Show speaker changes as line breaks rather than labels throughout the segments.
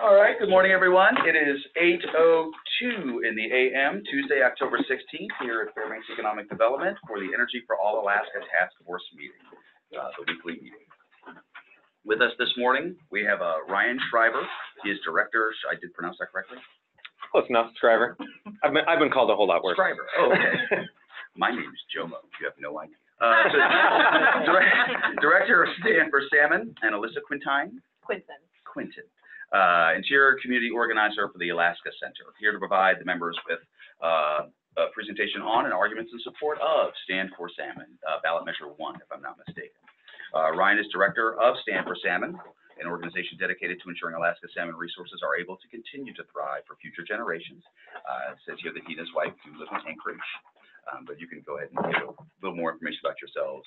All right, good morning, everyone. It is 8:02 in the a.m., Tuesday, October 16th, here at Fairbanks Economic Development for the Energy for All Alaska Task Force meeting, the weekly meeting. With us this morning, we have Ryan Schryver. He is director. I did pronounce that correctly?
Close enough, Schryver. I've been called a whole lot worse.
Schryver. Oh, okay. My name is Jomo. You have no idea. Director of Stand for Salmon, and Alyssa Quintyne. Quintyne. Interior Community Organizer for the Alaska Center, here to provide the members with a presentation on and arguments in support of Stand for Salmon, ballot measure 1, if I'm not mistaken. Ryan is Director of Stand for Salmon, an organization dedicated to ensuring Alaska salmon resources are able to continue to thrive for future generations. It says here that he and his wife do live in Anchorage, but you can go ahead and give a little more information about yourselves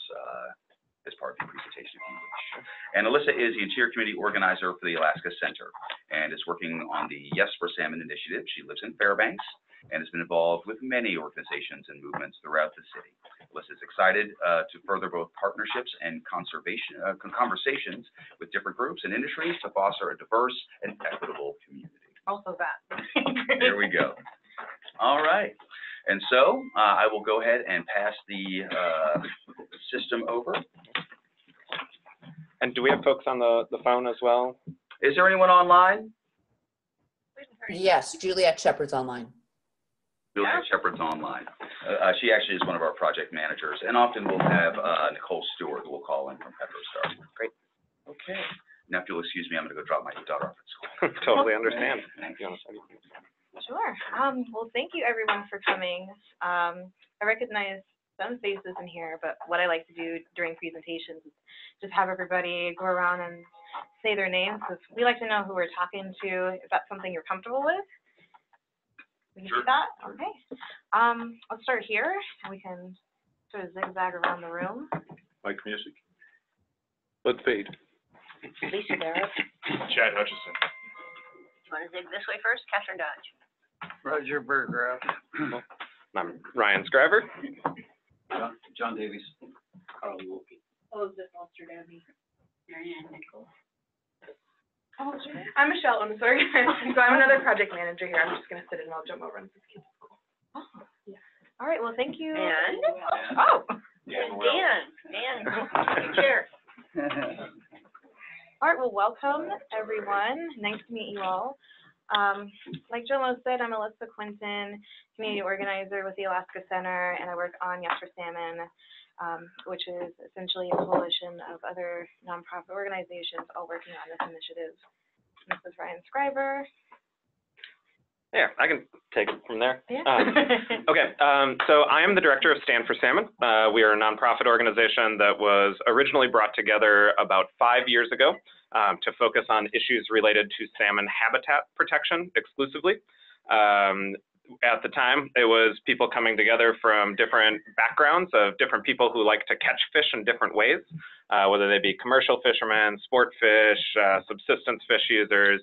as part of the presentation if you wish. And Alyssa is the Interior Community Organizer for the Alaska Center and is working on the Yes for Salmon initiative. She lives in Fairbanks and has been involved with many organizations and movements throughout the city. Alyssa is excited to further both partnerships and conversations with different groups and industries to foster a diverse and equitable community.
Also that.
There we go. All right. And so I will go ahead and pass the system over.
And do we have folks on the phone as well?
Is there anyone online?
Yes, Juliet Shepard's online.
Juliet Shepard's online. She actually is one of our project managers, and often we'll have Nicole Stewart who will call in from PetroStar.
Great.
Okay. Now, if you'll excuse me, I'm going to go drop my daughter off at school.
Totally understand.
Sure. Well, thank you everyone for coming. I recognize some faces in here, but what I like to do during presentations is just have everybody go around and say their names, because we like to know who we're talking to. If that's something you're comfortable with, we can do that. Okay. Let's start here, and we can sort of zigzag around the room.
Like music. Let's fade.
Lisa Barrett.
Chad Hutchison.
You want to zig this way first? Catherine Dodge.
Roger Burgraff.
I'm Ryan Schryver.
John Davies.
Carl Wilkie. Elizabeth Foster Dabney. Marianne Nichols.
I'm Michelle. I'm sorry. So I'm another project manager here. I'm just going to sit and I'll jump over and this kid's school. Oh, yeah. All right. Well, thank you.
And?
Oh.
And Dan. Take care.
All right. Well, welcome, everyone. Nice to meet you all. Like Jomo said, I'm Alyssa Quintyne, community organizer with the Alaska Center, and I work on Yes for Salmon, which is essentially a coalition of other nonprofit organizations all working on this initiative. This is Ryan Schryver.
Yeah, I can take it from there.
Yeah.
Okay, so I am the director of Stand for Salmon. We are a nonprofit organization that was originally brought together about 5 years ago to focus on issues related to salmon habitat protection exclusively. At the time, it was people coming together from different backgrounds of different people who like to catch fish in different ways, whether they be commercial fishermen, sport fish, subsistence fish users,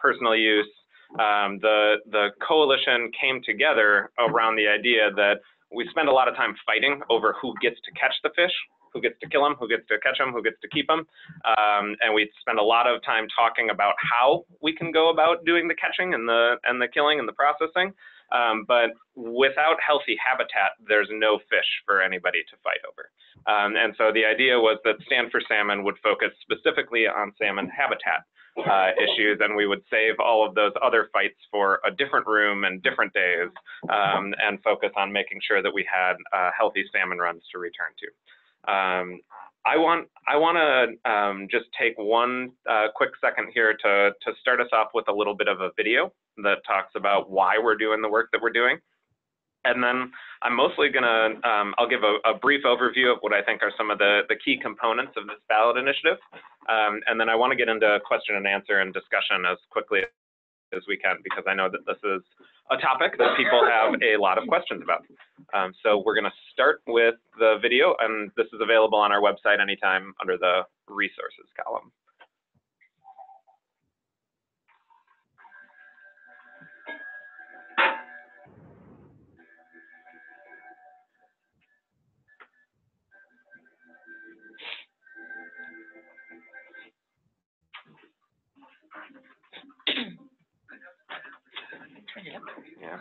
personal use. The coalition came together around the idea that we spend a lot of time fighting over who gets to catch the fish, who gets to kill them, who gets to catch them, who gets to keep them. And we spend a lot of time talking about how we can go about doing the catching and the killing and the processing. But without healthy habitat, there's no fish for anybody to fight over. And so the idea was that Stand for Salmon would focus specifically on salmon habitat issues, and we would save all of those other fights for a different room and different days, and focus on making sure that we had healthy salmon runs to return to. I want to just take one quick second here to start us off with a little bit of a video that talks about why we're doing the work that we're doing. And then I'm mostly gonna, I'll give a brief overview of what I think are some of the key components of this ballot initiative. And then I wanna get into question and answer and discussion as quickly as we can, because I know that this is a topic that people have a lot of questions about. So we're gonna start with the video, and this is available on our website anytime under the resources column. Yeah.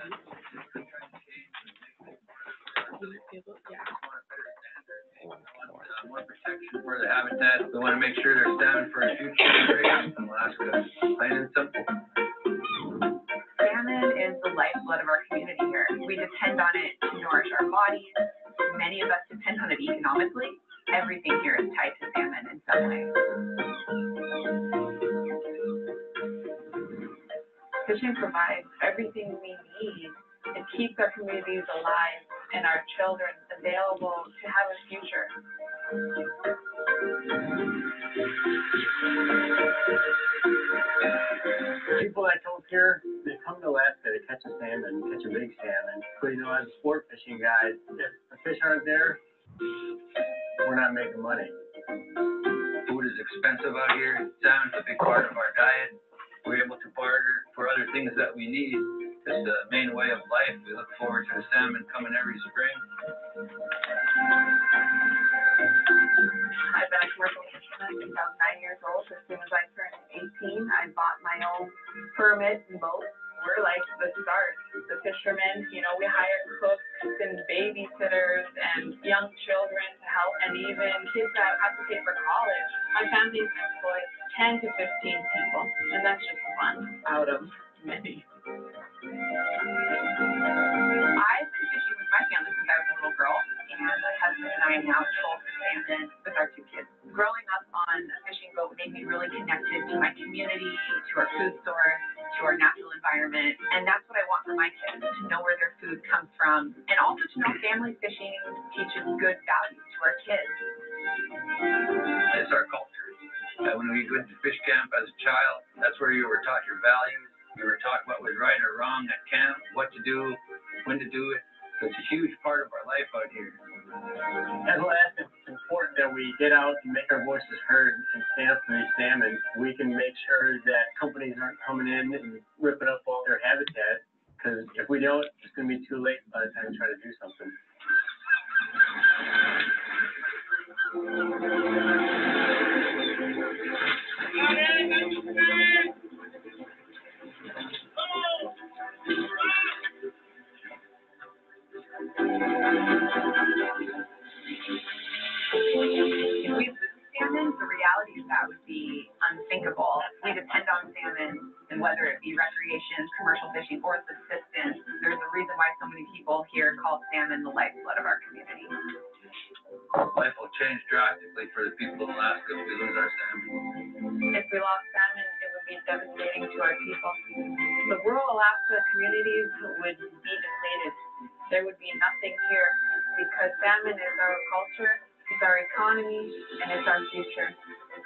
More protection for the habitat. We want to make sure they're salmon for a future generation in Alaska. Plain and simple.
Salmon is the lifeblood of our community here. We depend on it to nourish our bodies. Many of us depend on it economically. Everything here is tied to salmon in some way. Fishing provides everything we need. It keeps our communities alive and our children available to have a future.
People that come here, they come to Alaska to catch a salmon, catch a big salmon. But you know, as a sport fishing guy, if the fish aren't there, we're not making money. Food is expensive out here. Salmon's a big part of our diet. We're able to barter for other things that we need. It's the main way of life. We look forward to the salmon coming every spring.
I've been a commercial fisherman since I was 9 years old. As soon as I turned 18, I bought my own permit and boat. We're like the start. The fishermen, you know, we hire cooks and babysitters and young children to help, and even kids that have to pay for college. My family's employed 10 to 15 people, and that's just one out of many. I've been fishing with my family since I was a little girl, and my husband and I now troll for salmon with our 2 kids. Growing up on a fishing boat made me really connected to my community, to our food source, to our natural environment, and that's what I want for my kids, to know where their food comes from, and also to know family fishing teaches good values to our kids.
It's our culture. When we went to fish camp as a child, that's where you were taught your values. You were taught what was right or wrong at camp, what to do, when to do it. So it's a huge part of our life out here. As Alaskans, it's important that we get out and make our voices heard and stand up for these salmon. We can make sure that companies aren't coming in and ripping up all their habitat, because if we don't, it's going to be too late by the time we try to do something.
If we lose salmon, the reality of that would be unthinkable. We depend on salmon, and whether it be recreation, commercial fishing, or subsistence, there's a reason why so many people here call salmon the lifeblood of our community.
Life will change drastically for the people of Alaska if we lose our salmon.
If we lost salmon, it would be devastating to our people. The rural Alaska communities would be depleted. There would be nothing here because salmon is our culture, it's our economy, and it's our future.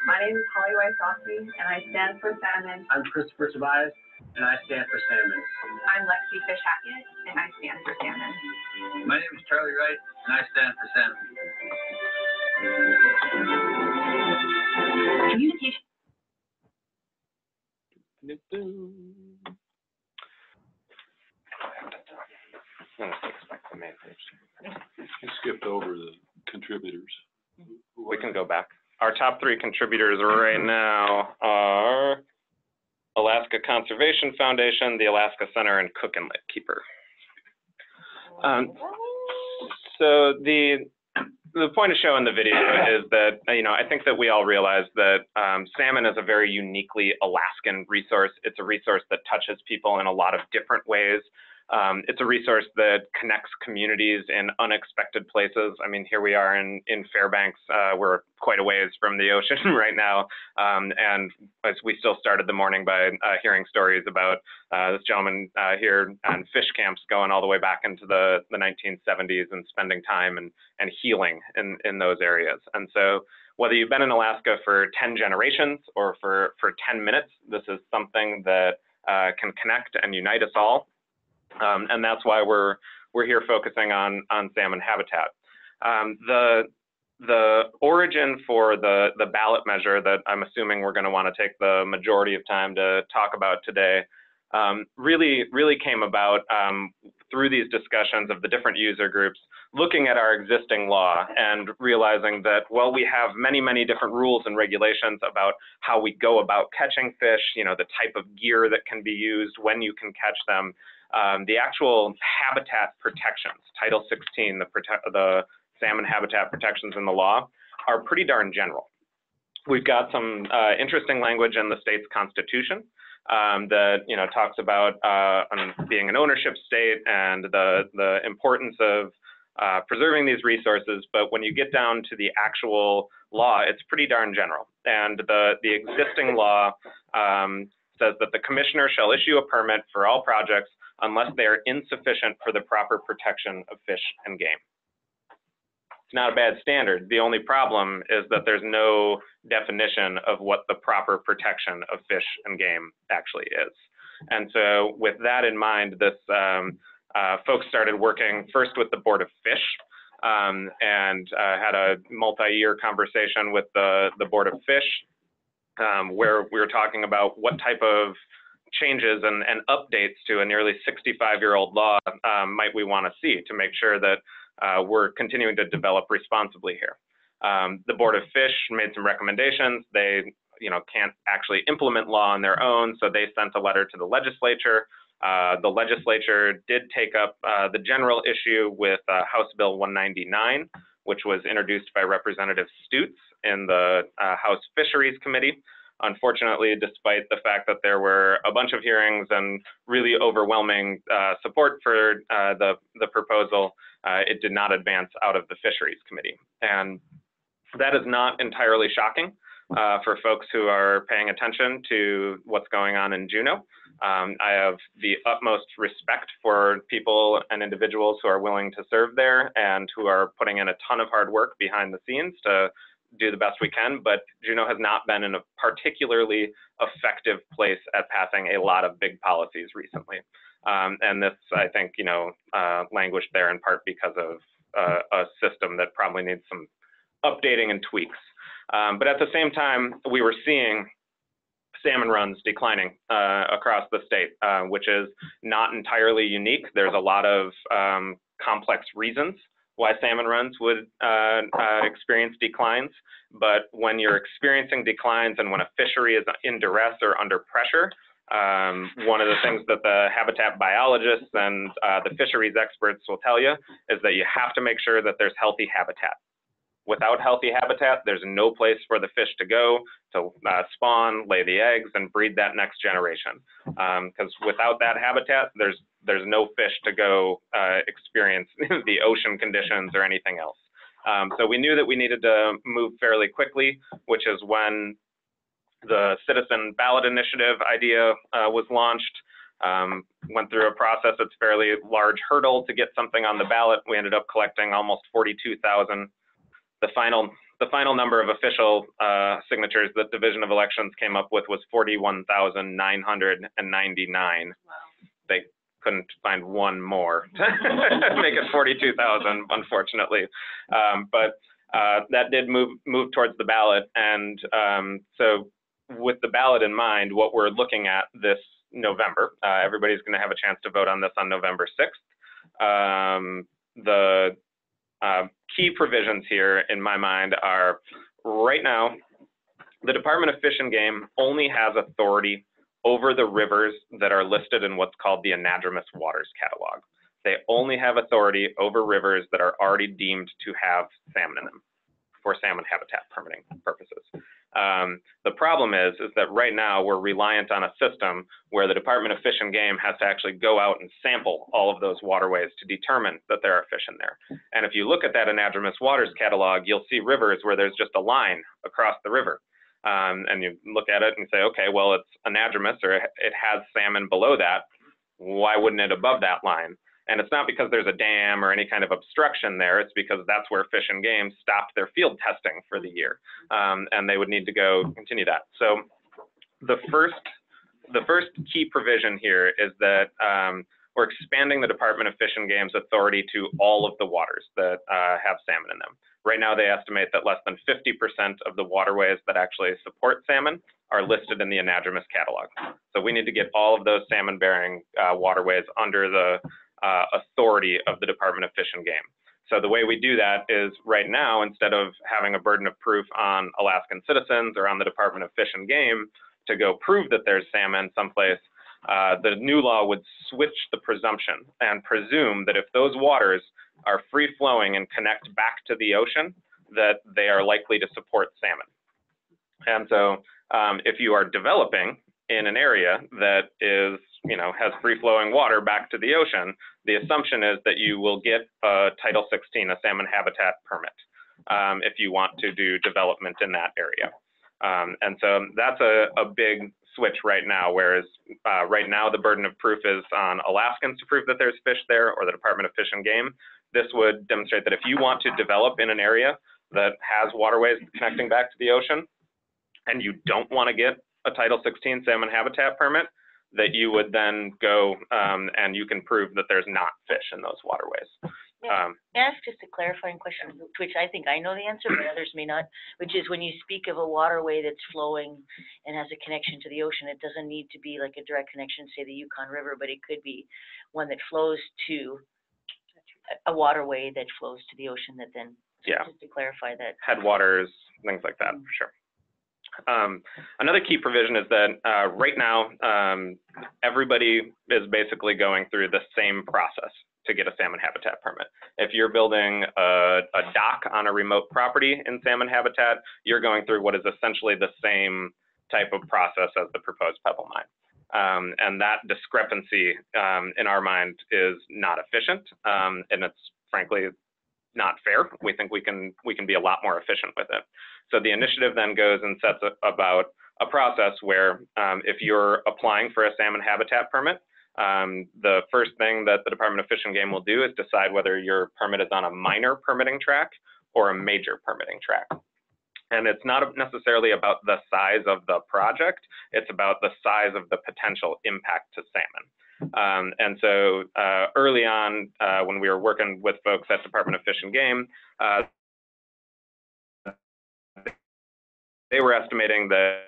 My name is Holly Wysocki, and I stand for salmon.
I'm Christopher Tobias, and I stand for salmon.
I'm Lexi Fish Hackett, and I stand for salmon.
My name is Charlie Wright, and I stand for salmon.
Communication.
You skipped over the contributors.
We can go back. Our top 3 contributors right now are Alaska Conservation Foundation, the Alaska Center, and Cook and Lightkeeper. So the point of showing the video is that, I think that we all realize that salmon is a very uniquely Alaskan resource. It's a resource that touches people in a lot of different ways. It's a resource that connects communities in unexpected places. I mean, here we are in Fairbanks. We're quite a ways from the ocean right now. And as we still started the morning by hearing stories about this gentleman here on fish camps going all the way back into the 1970s and spending time and healing in those areas. And so whether you've been in Alaska for 10 generations or for 10 minutes, this is something that can connect and unite us all. And that's why we're here focusing on salmon habitat. The origin for the ballot measure that I'm assuming we're going to want to take the majority of time to talk about today really came about through these discussions of the different user groups, looking at our existing law and realizing that, well, we have many, many different rules and regulations about how we go about catching fish, you know, the type of gear that can be used, when you can catch them. The actual habitat protections, Title 16, the salmon habitat protections in the law, are pretty darn general. We've got some interesting language in the state's constitution that, you know, talks about being an ownership state and the importance of preserving these resources. But when you get down to the actual law, it's pretty darn general. And the existing law says that the commissioner shall issue a permit for all projects unless they are insufficient for the proper protection of fish and game. It's not a bad standard. The only problem is that there's no definition of what the proper protection of fish and game actually is. And so with that in mind, this folks started working first with the Board of Fish and had a multi-year conversation with the Board of Fish where we were talking about what type of changes and updates to a nearly 65-year-old law might we want to see to make sure that we're continuing to develop responsibly here. The Board of Fish made some recommendations. They, you know, can't actually implement law on their own, so they sent a letter to the legislature. The legislature did take up the general issue with House Bill 199, which was introduced by Representative Stutes in the House Fisheries Committee. Unfortunately, despite the fact that there were a bunch of hearings and really overwhelming support for the proposal, it did not advance out of the Fisheries Committee. And that is not entirely shocking for folks who are paying attention to what's going on in Juneau. I have the utmost respect for people and individuals who are willing to serve there and who are putting in a ton of hard work behind the scenes to do the best we can, but Juneau has not been in a particularly effective place at passing a lot of big policies recently. And this, I think, you know, languished there in part because of a system that probably needs some updating and tweaks. But at the same time, we were seeing salmon runs declining across the state, which is not entirely unique. There's a lot of complex reasons why salmon runs would experience declines. But when you're experiencing declines and when a fishery is in duress or under pressure, one of the things that the habitat biologists and the fisheries experts will tell you is that you have to make sure that there's healthy habitat. Without healthy habitat, there's no place for the fish to go to spawn, lay the eggs, and breed that next generation. Because without that habitat, there's no fish to go experience the ocean conditions or anything else. So we knew that we needed to move fairly quickly, which is when the Citizen Ballot Initiative idea was launched. Went through a process that's fairly large hurdle to get something on the ballot. We ended up collecting almost 42,000. The final number of official signatures that Division of Elections came up with was 41,999. Wow. They couldn't find one more to make it 42,000, unfortunately. But that did move towards the ballot. And so with the ballot in mind, what we're looking at this November, everybody's going to have a chance to vote on this on November 6th. The key provisions here in my mind are, right now, the Department of Fish and Game only has authority over the rivers that are listed in what's called the Anadromous Waters Catalog. They only have authority over rivers that are already deemed to have salmon in them for salmon habitat permitting purposes. The problem is that right now we're reliant on a system where the Department of Fish and Game has to actually go out and sample all of those waterways to determine that there are fish in there. And if you look at that Anadromous Waters Catalog, you'll see rivers where there's just a line across the river. And you look at it and say, okay, well, it's anadromous, or it has salmon below that. Why wouldn't it above that line? And it's not because there's a dam or any kind of obstruction there. It's because that's where Fish and Game stopped their field testing for the year. And they would need to go continue that. So the first key provision here is that we're expanding the Department of Fish and Game's authority to all of the waters that have salmon in them. Right now, they estimate that less than 50% of the waterways that actually support salmon are listed in the Anadromous Catalog. So we need to get all of those salmon-bearing waterways under the authority of the Department of Fish and Game. So the way we do that is right now, instead of having a burden of proof on Alaskan citizens or on the Department of Fish and Game to go prove that there's salmon someplace, the new law would switch the presumption and presume that if those waters are free flowing and connect back to the ocean, that they are likely to support salmon. And so if you are developing in an area that is, has free flowing water back to the ocean, the assumption is that you will get a Title 16, a salmon habitat permit, if you want to do development in that area. And so that's a big switch right now, whereas right now the burden of proof is on Alaskans to prove that there's fish there, or the Department of Fish and Game. This would demonstrate that if you want to develop in an area that has waterways connecting back to the ocean, and you don't want to get a Title 16 salmon habitat permit, that you would then go and you can prove that there's not fish in those waterways.
Ask just a clarifying question, which I think I know the answer, but others may not, which is when you speak of a waterway that's flowing and has a connection to the ocean, it doesn't need to be like a direct connection, say the Yukon River, but it could be one that flows to a waterway that flows to the ocean that then, just to clarify that.
Headwaters, things like that, for sure. Another key provision is that right now, everybody is basically going through the same process to get a salmon habitat permit. If you're building a dock on a remote property in salmon habitat, you're going through what is essentially the same type of process as the proposed pebble mine. And that discrepancy in our mind is not efficient, and it's frankly not fair. We think we can be a lot more efficient with it. So the initiative then goes and sets about a process where if you're applying for a salmon habitat permit, the first thing that the Department of Fish and Game will do is decide whether your permit is on a minor permitting track or a major permitting track. And it's not necessarily about the size of the project, it's about the size of the potential impact to salmon. And so early on, when we were working with folks at Department of Fish and Game, they were estimating that,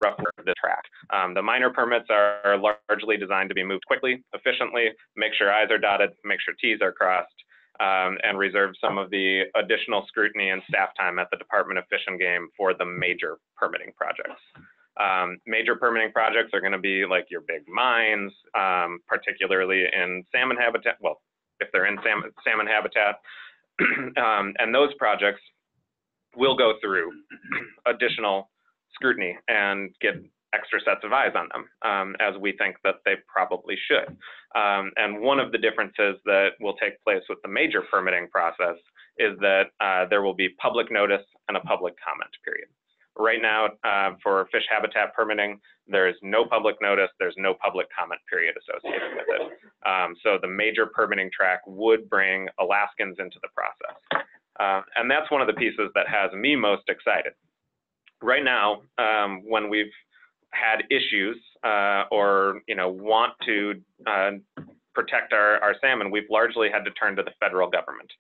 roughly the track. The minor permits are largely designed to be moved quickly, efficiently, make sure I's are dotted, make sure T's are crossed, and reserve some of the additional scrutiny and staff time at the Department of Fish and Game for the major permitting projects. Major permitting projects are going to be like your big mines, particularly in salmon habitat. Well, if they're in salmon habitat, and those projects will go through additional scrutiny and get extra sets of eyes on them, as we think that they probably should. And one of the differences that will take place with the major permitting process is that there will be public notice and a public comment period. Right now, for fish habitat permitting, there is no public notice, there's no public comment period associated with it. So the major permitting track would bring Alaskans into the process. And that's one of the pieces that has me most excited. Right now, when we've had issues or want to protect our salmon, we've largely had to turn to the federal government.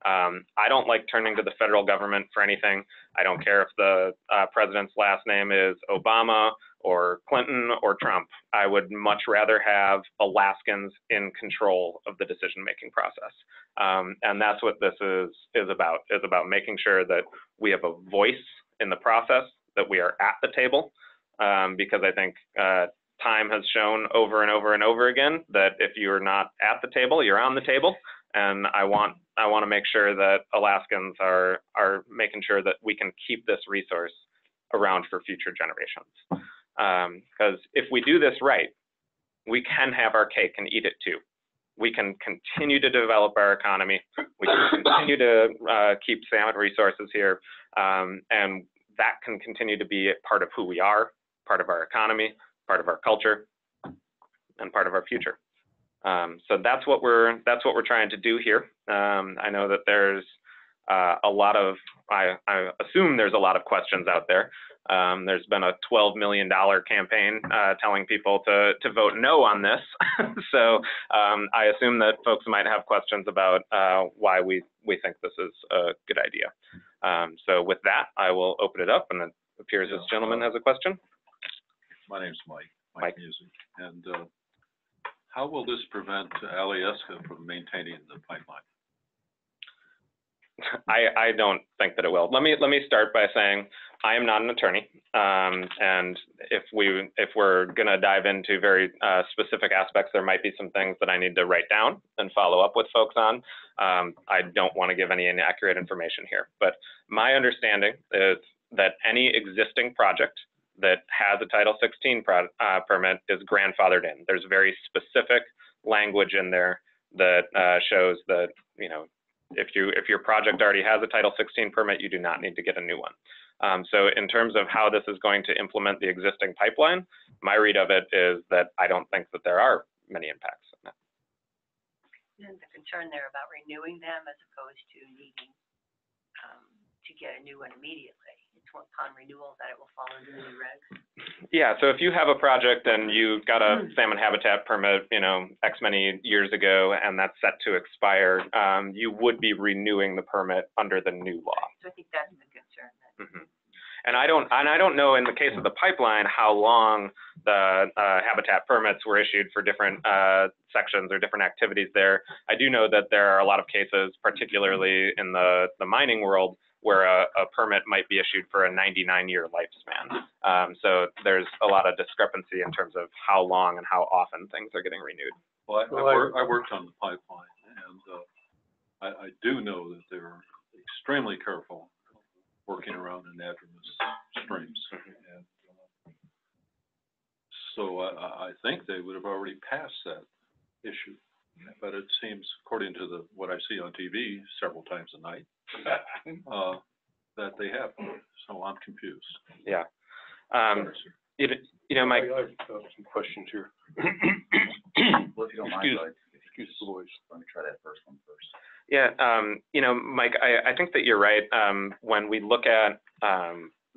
I don't like turning to the federal government for anything. I don't care if the president's last name is Obama or Clinton or Trump. I would much rather have Alaskans in control of the decision-making process. And that's what this is about making sure that we have a voice in the process, that we are at the table, because I think time has shown over and over and over again that if you're not at the table, you're on the table. And I want to make sure that Alaskans are making sure that we can keep this resource around for future generations. Because if we do this right, we can have our cake and eat it too. We can continue to develop our economy. We can continue to keep salmon resources here. And that can continue to be a part of who we are, part of our economy, part of our culture, and part of our future. So that's what we're trying to do here. I know that there's a lot of, I assume there's a lot of questions out there. There's been a $12 million campaign telling people to vote no on this. So I assume that folks might have questions about why we think this is a good idea. So with that, I will open it up, and it appears this gentleman has a question.
My name's Mike. like music. And how will this prevent Alyssa from maintaining the pipeline?
I don't think that it will. Let me start by saying I am not an attorney, and if we're going to dive into very specific aspects, there might be some things that I need to write down and follow up with folks on. I don't want to give any inaccurate information here, but my understanding is that any existing project that has a Title 16 permit is grandfathered in. There's very specific language in there that shows that, you know, if your project already has a Title 16 permit, you do not need to get a new one. So in terms of how this is going to implement the existing pipeline, my read of it is that I don't think that there are many impacts.
Isn't the concern there about renewing them as opposed to needing to get a new one immediately? It's upon renewal that it will follow the new regs.
Yeah, so if you have a project and you got a salmon habitat permit, you know, X many years ago, and that's set to expire, you would be renewing the permit under the new law.
So I think that's the concern.
Mm-hmm. And I don't know in the case of the pipeline how long the habitat permits were issued for different sections or different activities there. I do know that there are a lot of cases, particularly in the mining world, where a permit might be issued for a 99-year lifespan. So there's a lot of discrepancy in terms of how long and how often things are getting renewed.
Well, I worked on the pipeline, and I do know that they're extremely careful working around anadromous streams. And so I think they would have already passed that issue. But it seems, according to what I see on TV several times a night, that they have. So I'm confused.
Yeah. You know, Mike.
I have some questions here.
Well, if you don't mind,
excuse the voice.
Let me try that first one first.
Yeah, you know, Mike, I think that you're right. When we look at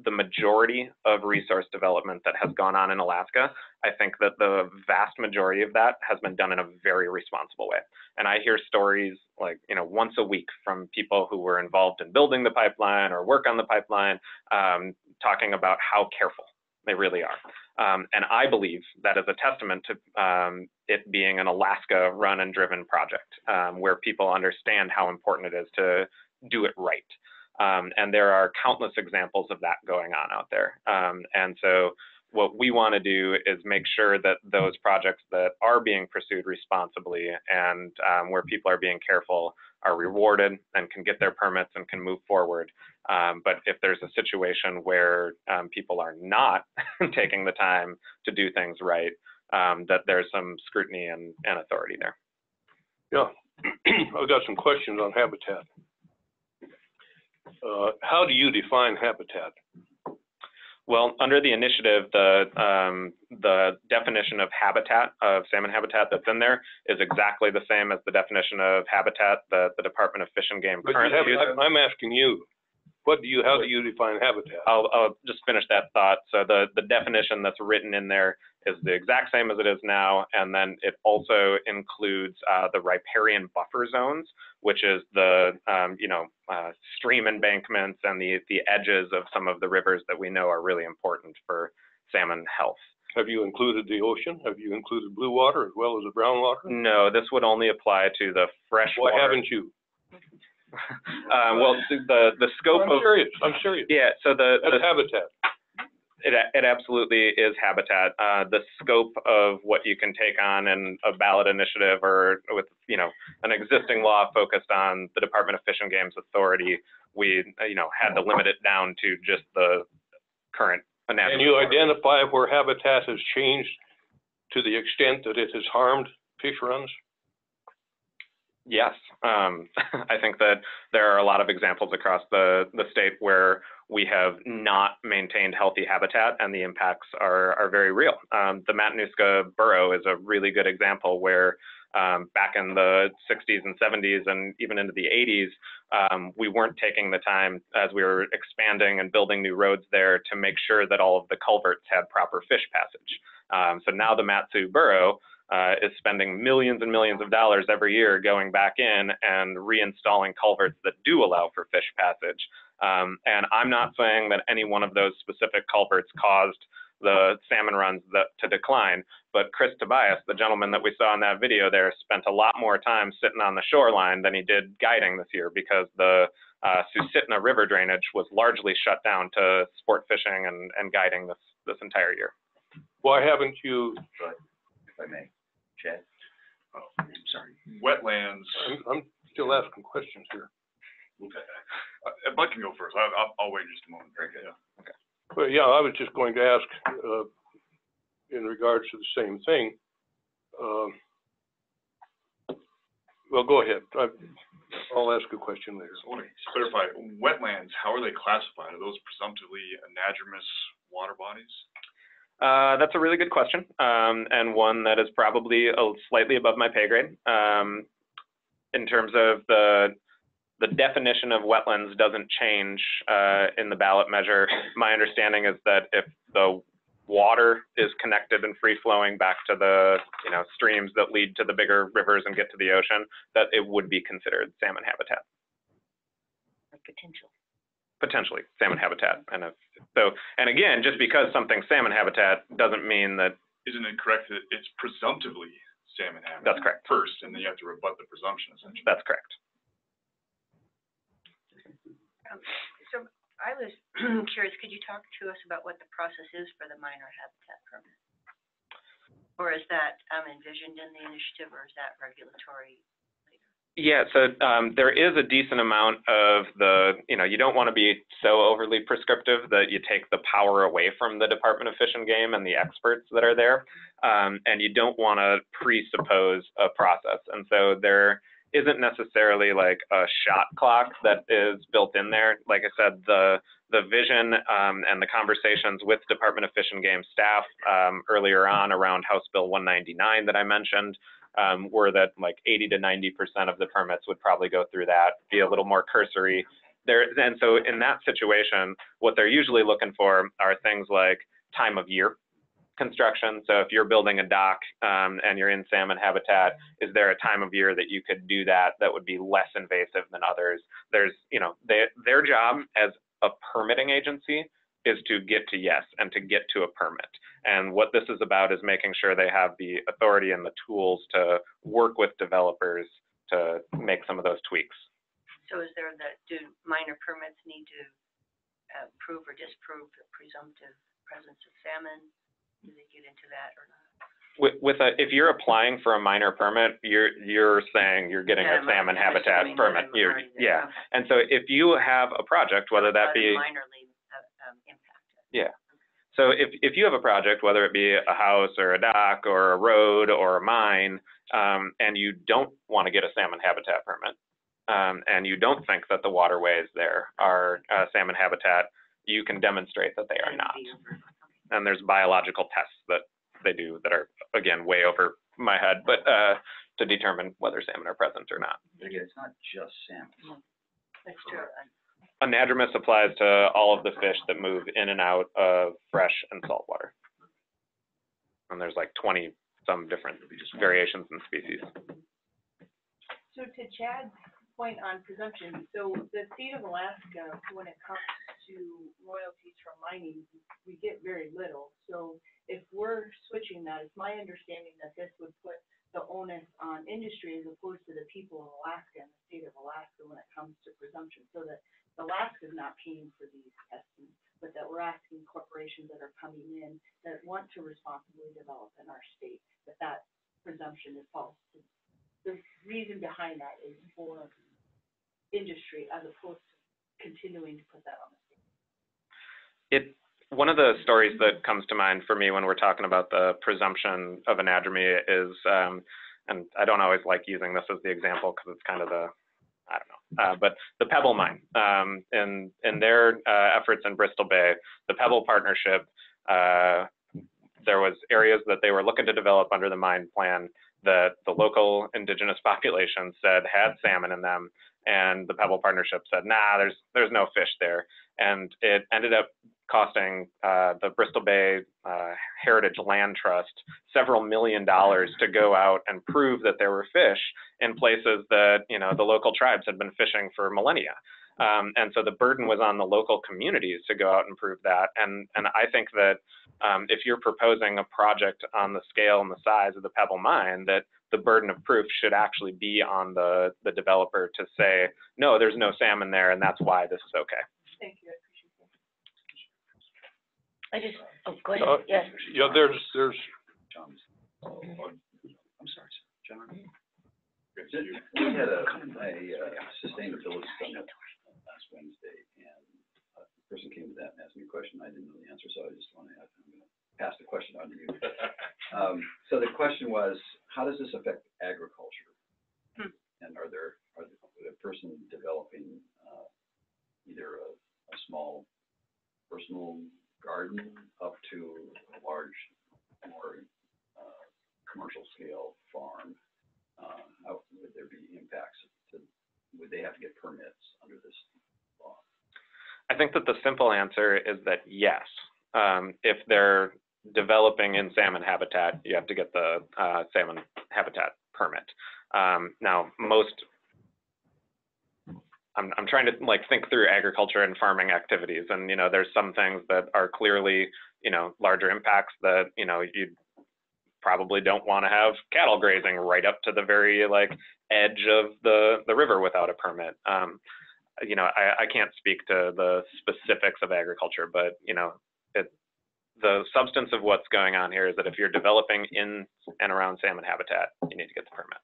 the majority of resource development that has gone on in Alaska, I think that the vast majority of that has been done in a very responsible way. And I hear stories like, you know, once a week from people who were involved in building the pipeline or work on the pipeline, talking about how careful they really are. And I believe that is a testament to it being an Alaska run and driven project, where people understand how important it is to do it right. And there are countless examples of that going on out there. And so what we want to do is make sure that those projects that are being pursued responsibly and where people are being careful are rewarded and can get their permits and can move forward. But if there's a situation where people are not taking the time to do things right, that there's some scrutiny and authority there.
Yeah, I've got some questions on habitat. How do you define habitat?
Well, under the initiative, the definition of habitat, of salmon habitat that's in there is exactly the same as the definition of habitat that the Department of Fish and Game currently uses.
I'm asking you, how do you define habitat?
I'll just finish that thought. So the definition that's written in there is the exact same as it is now, and then it also includes the riparian buffer zones, which is the stream embankments and the edges of some of the rivers that we know are really important for salmon health.
Have you included the ocean? Have you included blue water as well as the brown water?
No, this would only apply to the fresh water.
Why haven't you?
Well, the scope of...
I'm serious.
Yeah, so
that's habitat.
It absolutely is habitat. The scope of what you can take on in a ballot initiative or with, you know, an existing law focused on the Department of Fish and Game's authority, we, had to limit it down to just the current anatomy.
And you identify where habitat has changed to the extent that it has harmed fish runs?
Yes, I think that there are a lot of examples across the state where we have not maintained healthy habitat and the impacts are very real. The Matanuska Burrow is a really good example where back in the 60s and 70s and even into the 80s, we weren't taking the time as we were expanding and building new roads there to make sure that all of the culverts had proper fish passage. So now the Matsu Burrow is spending millions and millions of dollars every year going back in and reinstalling culverts that do allow for fish passage. And I'm not saying that any one of those specific culverts caused the salmon runs to decline. But Chris Tobias, the gentleman that we saw in that video there, spent a lot more time sitting on the shoreline than he did guiding this year, because the Susitna River drainage was largely shut down to sport fishing and guiding this entire year.
Why haven't you?
If I may, Chad. Oh, I'm sorry.
Wetlands.
I'm still asking questions here.
Okay. Bud can go first. I'll wait just a moment.
Very good.
Yeah.
Okay.
Well, yeah, I was just going to ask in regards to the same thing. Well, go ahead. I'll ask a question later.
So I want to clarify, wetlands, how are they classified? Are those presumptively anadromous water bodies?
That's a really good question, and one that is probably slightly above my pay grade. In terms of the definition of wetlands doesn't change in the ballot measure. My understanding is that if the water is connected and free flowing back to the streams that lead to the bigger rivers and get to the ocean, that it would be considered salmon habitat. Potentially salmon habitat. And again, just because something's salmon habitat doesn't mean that.
Isn't it correct that it's presumptively salmon habitat?
That's correct.
First, and then you have to rebut the presumption, essentially.
That's correct.
So I was curious, could you talk to us about what the process is for the minor habitat permit? Or is that envisioned in the initiative, or is that regulatory later?
Yeah, so there is a decent amount of you don't want to be so overly prescriptive that you take the power away from the Department of Fish and Game and the experts that are there, and you don't want to presuppose a process. And so there isn't necessarily like a shot clock that is built in there. Like I said, the vision and the conversations with Department of Fish and Game staff earlier on around House Bill 199 that I mentioned were that like 80 to 90% of the permits would probably go through that, be a little more cursory. And so in that situation, what they're usually looking for are things like time of year construction. So if you're building a dock and you're in salmon habitat, is there a time of year that you could do that would be less invasive than others? There's, their job as a permitting agency is to get to yes and to get to a permit. And what this is about is making sure they have the authority and the tools to work with developers to make some of those tweaks.
So is there do minor permits need to prove or disprove the presumptive presence of salmon? Do they get into that or not?
If you're applying for a minor permit, you're saying you're getting a salmon habitat permit. Yeah. And so if you have a project, whether that be
minorly impacted.
Yeah. So if you have a project, whether it be a house or a dock or a road or a mine, and you don't want to get a salmon habitat permit, and you don't think that the waterways there are salmon habitat, you can demonstrate that they are not. And there's biological tests that they do that are, again, way over my head, but to determine whether salmon are present or not.
Again, it's not just salmon.
That's true.
Anadromous applies to all of the fish that move in and out of fresh and salt water. And there's like 20 some different variations in species.
So to Chad's point on presumption, so the state of Alaska, when it comes to royalties from mining, we get very little. So if we're switching that, it's my understanding that this would put the onus on industry as opposed to the people of Alaska and the state of Alaska when it comes to presumption, so that Alaska is not paying for these testing, but that we're asking corporations that are coming in that want to responsibly develop in our state, that presumption is false. The reason behind that is for industry as opposed to continuing to put that on the state.
One of the stories that comes to mind for me when we're talking about the presumption of anadromy is, and I don't always like using this as the example because it's kind of I don't know, but the Pebble Mine, in their efforts in Bristol Bay, the Pebble Partnership, there was areas that they were looking to develop under the mine plan that the local indigenous population said had salmon in them, and the Pebble Partnership said, nah, there's no fish there. And it ended up costing the Bristol Bay Heritage Land Trust several $1 million to go out and prove that there were fish in places that, the local tribes had been fishing for millennia. And so the burden was on the local communities to go out and prove that. And I think that if you're proposing a project on the scale and the size of the Pebble Mine, that the burden of proof should actually be on the developer to say, no, there's no salmon there, and that's why this is okay.
Thank you, I appreciate that.
Oh, go ahead, yes.
Yeah, there's,
I'm sorry, John. We had a sustainability summit last Wednesday, and a person came to that and asked me a question. I didn't know the answer, so I just want to I'm going to pass the question on to you. So the question was, how does this affect agriculture? And would a person developing either a small personal garden up to a large, more commercial scale farm, how would there be impacts would they have to get permits under this law?
I think that the simple answer is that yes. If they're developing in salmon habitat, you have to get the salmon habitat permit. Now, I'm trying to think through agriculture and farming activities, and there's some things that are clearly larger impacts that you probably don't want to have cattle grazing right up to the very edge of the river without a permit. I can't speak to the specifics of agriculture, but the substance of what's going on here is that if you're developing in and around salmon habitat, you need to get the permit.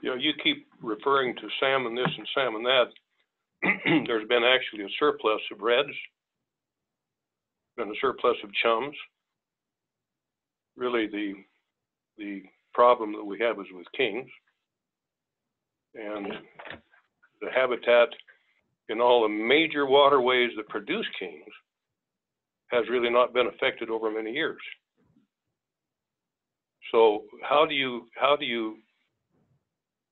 You keep referring to salmon this and salmon that. There's been actually a surplus of reds, been a surplus of chums. Really, the problem that we have is with kings, and the habitat in all the major waterways that produce kings has really not been affected over many years. So how do you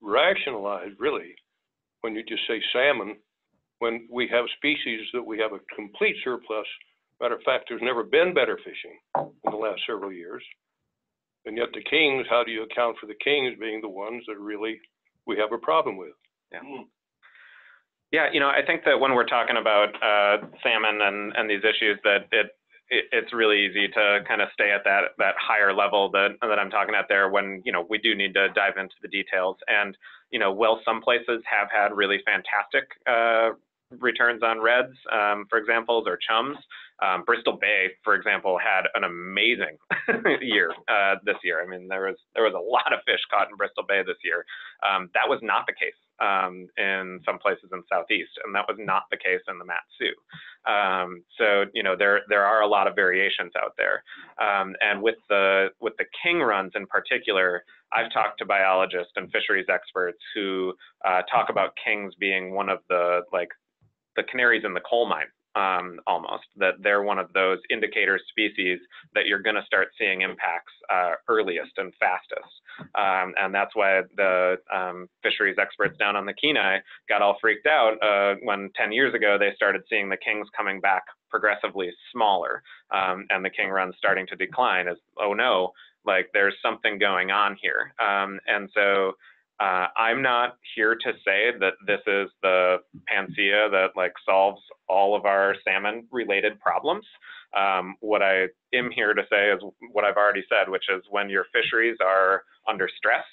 rationalize, really, when you just say salmon, when we have species that we have a complete surplus? Matter of fact, there's never been better fishing in the last several years. And yet the kings, how do you account for the kings being the ones that really we have a problem with?
Yeah, I think that when we're talking about salmon and these issues, that it's really easy to kind of stay at that higher level that I'm talking at there when, we do need to dive into the details. And, while some places have had really fantastic returns on reds, for example, or chums, Bristol Bay, for example, had an amazing year this year. I mean, there was a lot of fish caught in Bristol Bay this year. That was not the case in some places in Southeast, and that was not the case in the Mat-Su. So there are a lot of variations out there, and with the king runs in particular, I've talked to biologists and fisheries experts who talk about kings being one of the canaries in the coal mine, almost, that they're one of those indicator species that you're going to start seeing impacts earliest and fastest. And that's why the fisheries experts down on the Kenai got all freaked out when 10 years ago they started seeing the kings coming back progressively smaller, and the king runs starting to decline as, oh no, there's something going on here. And so I'm not here to say that this is the panacea that solves all of our salmon related problems. What I am here to say is what I've already said, which is when your fisheries are under stress,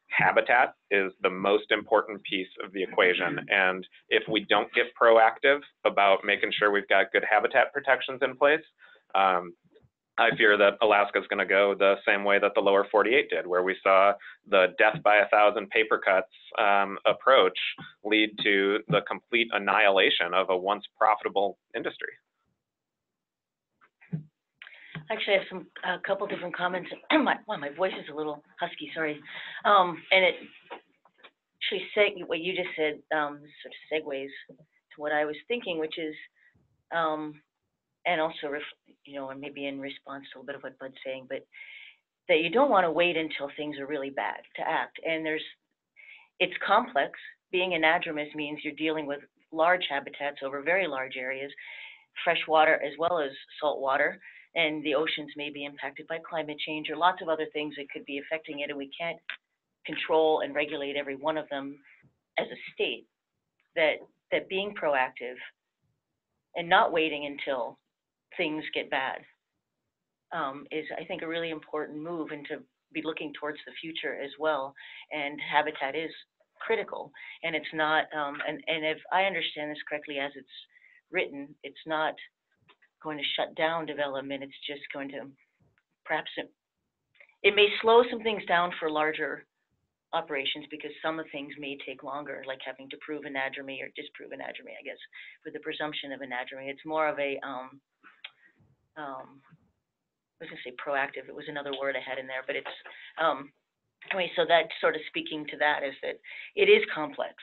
habitat is the most important piece of the equation. And if we don't get proactive about making sure we've got good habitat protections in place, I fear that Alaska is going to go the same way that the lower 48 did, where we saw the death by 1,000 paper cuts approach lead to the complete annihilation of a once profitable industry.
Actually, I have a couple different comments. My voice is a little husky, sorry. And it actually what you just said sort of segues to what I was thinking, which is, and also, and maybe in response to a little bit of what Bud's saying, but that you don't want to wait until things are really bad to act. And it's complex. Being anadromous means you're dealing with large habitats over very large areas, fresh water as well as salt water, and the oceans may be impacted by climate change or lots of other things that could be affecting it, and we can't control and regulate every one of them as a state, that being proactive and not waiting until things get bad is, I think, a really important move, and to be looking towards the future as well. And habitat is critical, and it's not, and if I understand this correctly as it's written, it's not going to shut down development. It's just going to, perhaps it may slow some things down for larger operations, because some of things may take longer, like having to prove anadromy or disprove anadromy, I guess, with the presumption of anadromy. It's more of a, I was going to say proactive, it was another word I had in there, but it's, anyway, so that sort of speaking to that is that it is complex.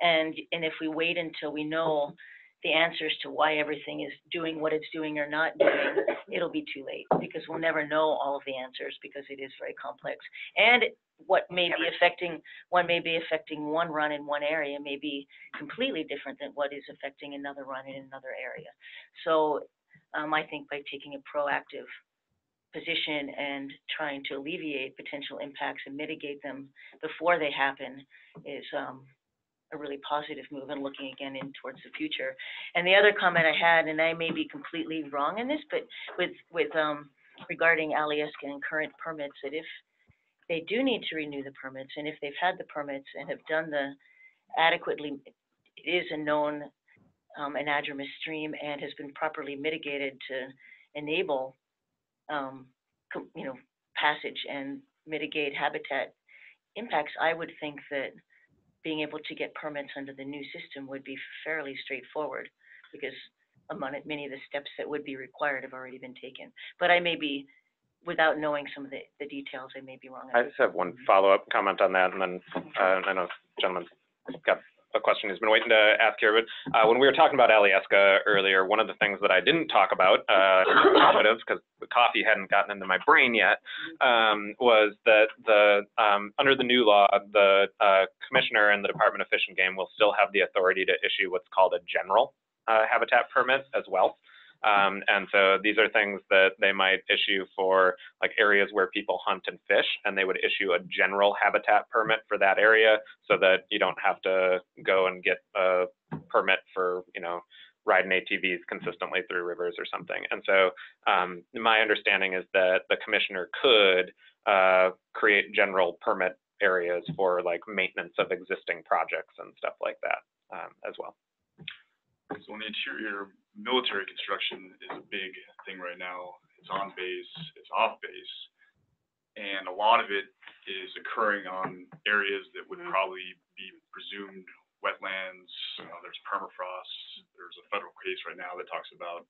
And if we wait until we know the answers to why everything is doing what it's doing or not doing, it'll be too late, because we'll never know all of the answers, because it is very complex. And what may be affecting one run in one area may be completely different than what is affecting another run in another area. So I think by taking a proactive position and trying to alleviate potential impacts and mitigate them before they happen is a really positive move, and looking again in towards the future. And the other comment I had, and I may be completely wrong in this, but with regarding Alyssa and current permits, that if they do need to renew the permits, and if they've had the permits and have done the adequately, it is a known anadromous stream and has been properly mitigated to enable passage and mitigate habitat impacts, I would think that being able to get permits under the new system would be fairly straightforward, because many of the steps that would be required have already been taken. But I may be, without knowing some of the details, I may be wrong.
I just have one follow-up comment on that, and then I know gentleman's got a question he's been waiting to ask here. But when we were talking about Alyssa earlier, one of the things that I didn't talk about, because the coffee hadn't gotten into my brain yet, was that under the new law, the commissioner and the Department of Fish and Game will still have the authority to issue what's called a general habitat permit as well. And so these are things that they might issue for like areas where people hunt and fish, and they would issue a general habitat permit for that area, so that you don't have to go and get a permit for, riding ATVs consistently through rivers or something. And so my understanding is that the commissioner could create general permit areas for like maintenance of existing projects and stuff like that as well.
So in the interior, military construction is a big thing right now. It's on base, it's off base, and a lot of it is occurring on areas that would probably be presumed wetlands. There's permafrost. There's a federal case right now that talks about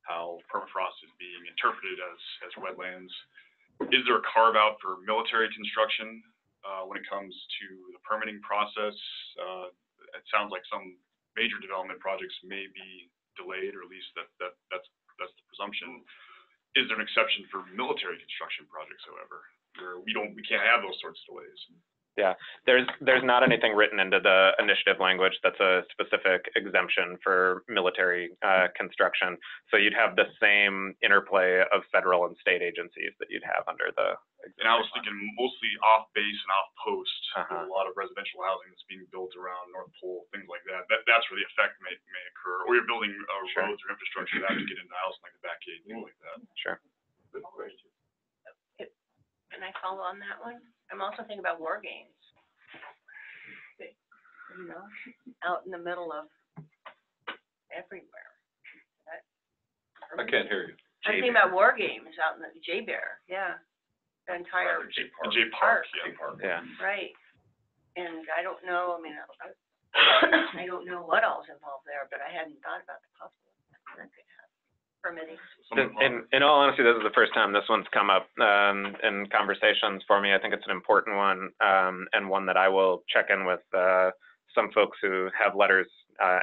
how permafrost is being interpreted as wetlands. Is there a carve out for military construction when it comes to the permitting process? It sounds like some major development projects may be delayed, or at least that's the presumption. Is there an exception for military construction projects, however, where we can't have those sorts of delays?
Yeah, there's not anything written into the initiative language that's a specific exemption for military construction. So you'd have the same interplay of federal and state agencies that you'd have under the.
And I was thinking mostly off base and off post. There's a lot of residential housing that's being built around North Pole, things like that. That's where the effect may occur. Or you're building roads or infrastructure that have to get into the house, like the back gate, things like that.
Sure.
Good question.
Can I follow on that one? I'm also thinking about war games. Out in the middle of everywhere.
I can't hear you.
I'm thinking about war games out in the J-Bear, yeah. The entire
J Park.
Yeah.
Right. And I don't know, I don't know what all's involved there, but I hadn't thought about the possible that could have permitting.
In all honesty, this is the first time this one's come up in conversations for me. I think it's an important one, and one that I will check in with some folks who have letters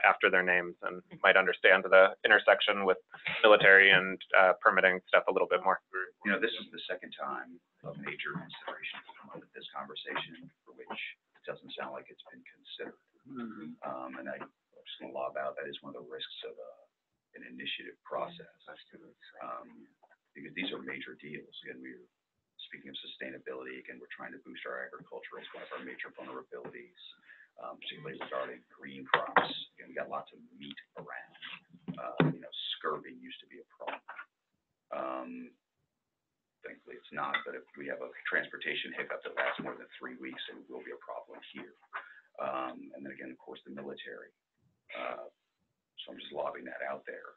after their names and might understand the intersection with military and permitting stuff a little bit more.
This is the second time of major consideration come up at this conversation, for which it doesn't sound like it's been considered. And I'm just going to lob out that is one of the risks of an initiative process, because these are major deals. Again, we're speaking of sustainability, again, we're trying to boost our agriculture as one of our major vulnerabilities, particularly regarding green crops. Again, we got lots of meat around. Scurvy used to be a problem. Thankfully, it's not, but if we have a transportation hiccup that lasts more than 3 weeks, it will be a problem here. And then again, of course, the military. So I'm just lobbing that out there.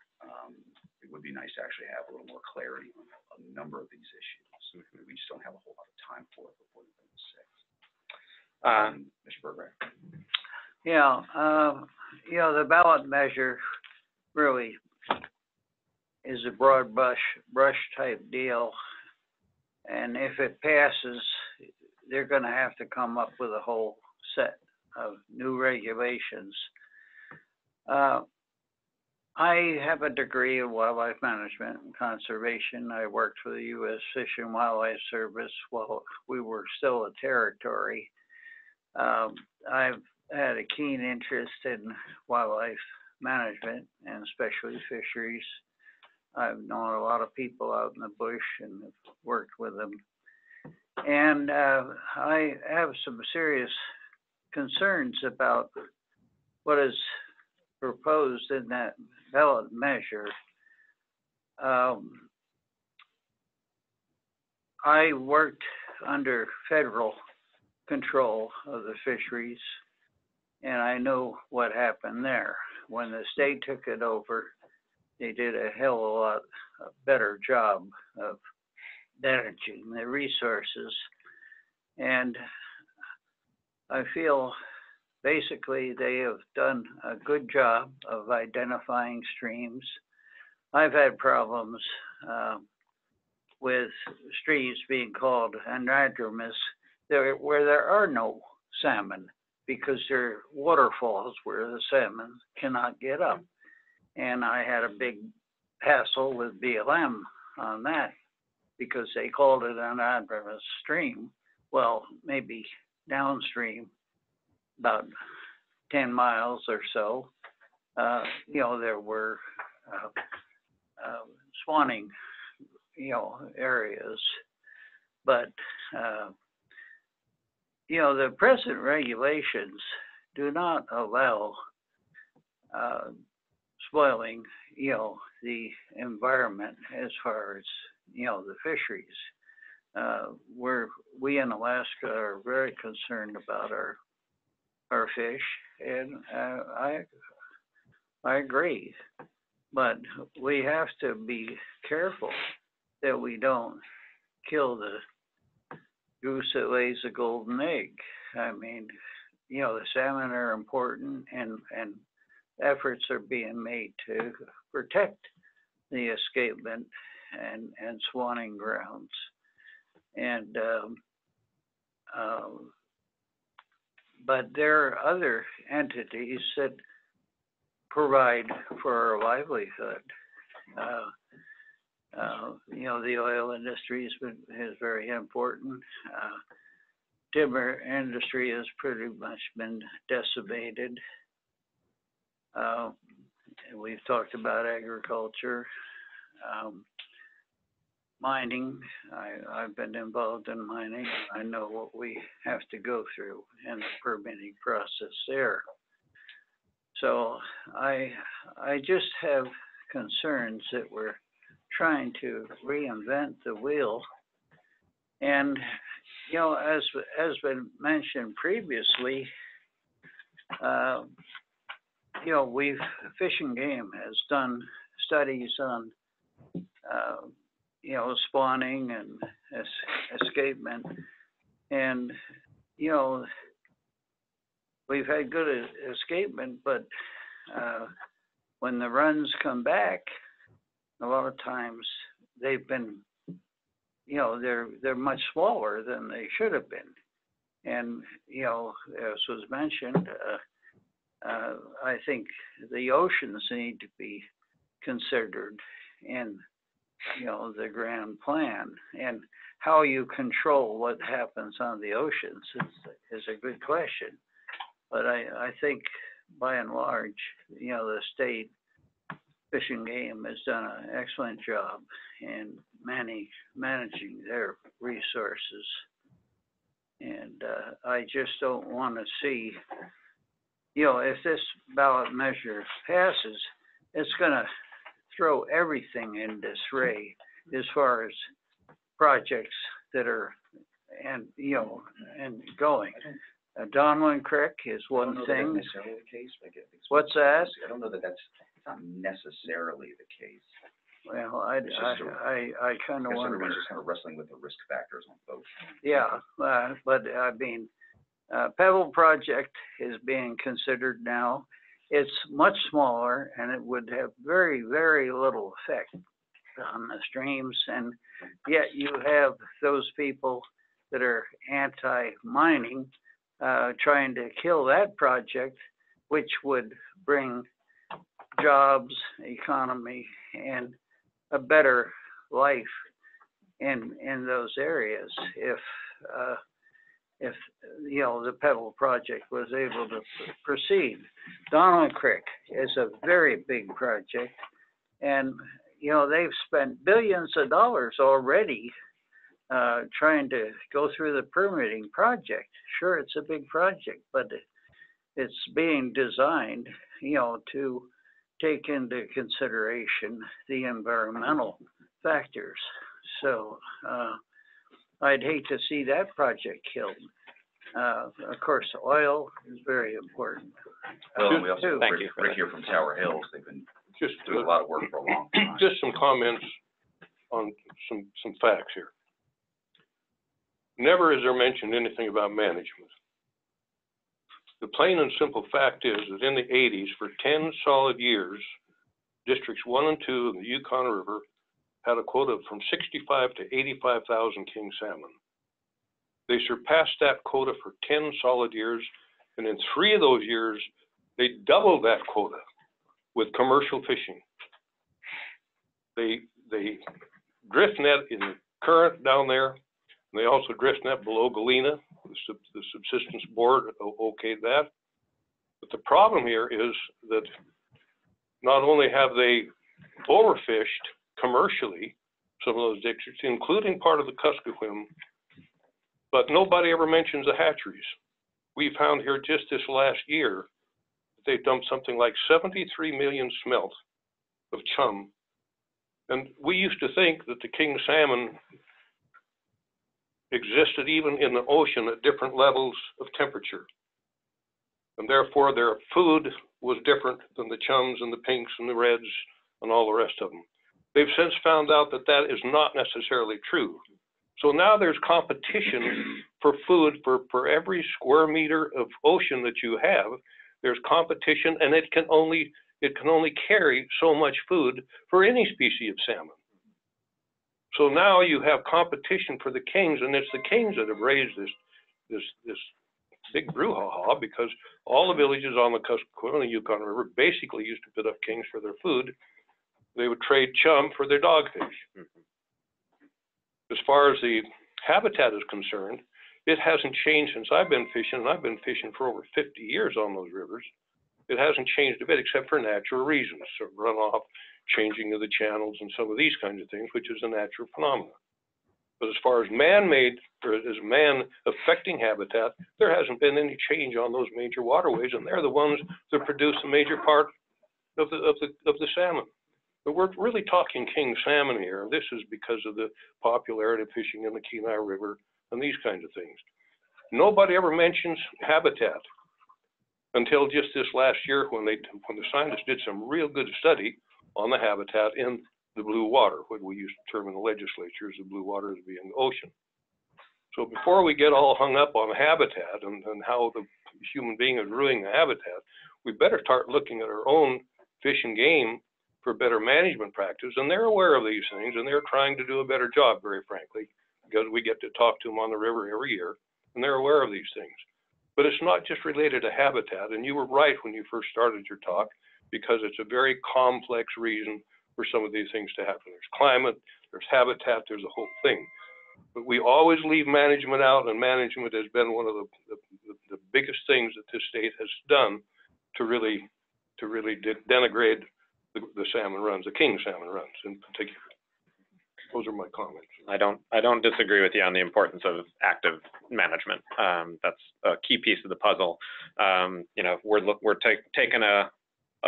It would be nice to actually have a little more clarity on a number of these issues. We just don't have a whole lot of time for it before November 6th. Mr. Burbank.
Yeah, the ballot measure really is a broad brush type deal. And if it passes, they're going to have to come up with a whole set of new regulations. I have a degree in wildlife management and conservation. I worked for the U.S. Fish and Wildlife Service while we were still a territory. I've had a keen interest in wildlife management and especially fisheries. I've known a lot of people out in the bush and have worked with them. And I have some serious concerns about what is proposed in that ballot measure. I worked under federal control of the fisheries, and I know what happened there. When the state took it over, they did a hell of a lot better job of managing the resources. And I feel basically they have done a good job of identifying streams. I've had problems with streams being called anadromous where there are no salmon because they're waterfalls where the salmon cannot get up. And I had a big hassle with BLM on that because they called it an anadromous stream. Well, maybe downstream, about 10 miles or so, there were spawning, areas. But, the present regulations do not allow spoiling, the environment as far as, the fisheries. We in Alaska are very concerned about our fish, and I agree. But we have to be careful that we don't kill the goose that lays the golden egg. I mean, the salmon are important, and efforts are being made to protect the escapement and spawning grounds. And but there are other entities that provide for our livelihood. The oil industry is very important. Timber industry has pretty much been decimated. We've talked about agriculture, mining. I've been involved in mining. I know what we have to go through in the permitting process there. So I just have concerns that we're trying to reinvent the wheel. And, as been mentioned previously, Fish and Game has done studies on, spawning and escapement. And, we've had good escapement, but when the runs come back, a lot of times they've been, they're much smaller than they should have been. And, as was mentioned, I think the oceans need to be considered in, the grand plan. And how you control what happens on the oceans is a good question. But I think by and large, the state Fish and Game has done an excellent job in managing their resources. And I just don't want to see, if this ballot measure passes, it's going to throw everything in disarray as far as projects that are, and going. Donlin Creek is one thing.
That's necessarily the case.
What's that?
I don't know that that's not necessarily the case.
Well, I kind of wonder.
Everyone's just kind of wrestling with the risk factors on both.
Yeah, but I mean, Pebble project is being considered now. It's much smaller and it would have very, very little effect on the streams. And yet you have those people that are anti-mining trying to kill that project, which would bring jobs, economy, and a better life in those areas if the Pebble project was able to proceed. Donlin Creek is a very big project, and they've spent billions of dollars already trying to go through the permitting project. Sure, it's a big project, but it's being designed, to take into consideration the environmental factors. So I'd hate to see that project killed. Of course, oil is very important.
Well, we also
Thank
Rick,
you for
Rick
that.
here from Tower Hills. They've been
Just
doing a lot of work for a long time.
just some comments on some facts here. Never is there mentioned anything about management. The plain and simple fact is that in the 80s, for 10 solid years, districts 1 and 2 of the Yukon River had a quota from 65 to 85,000 king salmon. They surpassed that quota for 10 solid years, and in 3 of those years, they doubled that quota with commercial fishing. They drift net in the current down there, and they also drift net below Galena. The subsistence board okayed that. But the problem here is that not only have they overfished commercially some of those districts, including part of the Kuskokwim, but nobody ever mentions the hatcheries. We found here just this last year that they dumped something like 73 million smelt of chum. And we used to think that the king salmon existed even in the ocean at different levels of temperature. And therefore their food was different than the chums and the pinks and the reds and all the rest of them. They've since found out that that is not necessarily true. So now there's competition for food for every square meter of ocean that you have. There's competition, and it can only carry so much food for any species of salmon. So now you have competition for the kings, and it's the kings that have raised this big brouhaha, because all the villages on the Kuskokwim and the Yukon River basically used to put up kings for their food. They would trade chum for their dogfish. As far as the habitat is concerned, it hasn't changed since I've been fishing, and I've been fishing for over 50 years on those rivers. It hasn't changed a bit except for natural reasons, so runoff, changing of the channels, and some of these kinds of things, which is a natural phenomenon. But as far as man-made, or as man-affecting habitat, there hasn't been any change on those major waterways, and they're the ones that produce a major part of the salmon. But we're really talking king salmon here. This is because of the popularity of fishing in the Kenai River and these kinds of things. Nobody ever mentions habitat until just this last year when the scientists did some real good study on the habitat in the blue water, what we used to term in the legislature as the blue water as being the ocean. So before we get all hung up on habitat and how the human being is ruining the habitat, we better start looking at our own fish and game for better management practice. And they're aware of these things, and they're trying to do a better job, very frankly, because we get to talk to them on the river every year, and they're aware of these things. But it's not just related to habitat, and you were right when you first started your talk, because it's a very complex reason for some of these things to happen. There's climate, there's habitat, there's a whole thing. But we always leave management out, and management has been one of the biggest things that this state has done to really denigrate the salmon runs, the king salmon runs in particular. Those are my comments.
I don't disagree with you on the importance of active management. That's a key piece of the puzzle. You know, we're taking a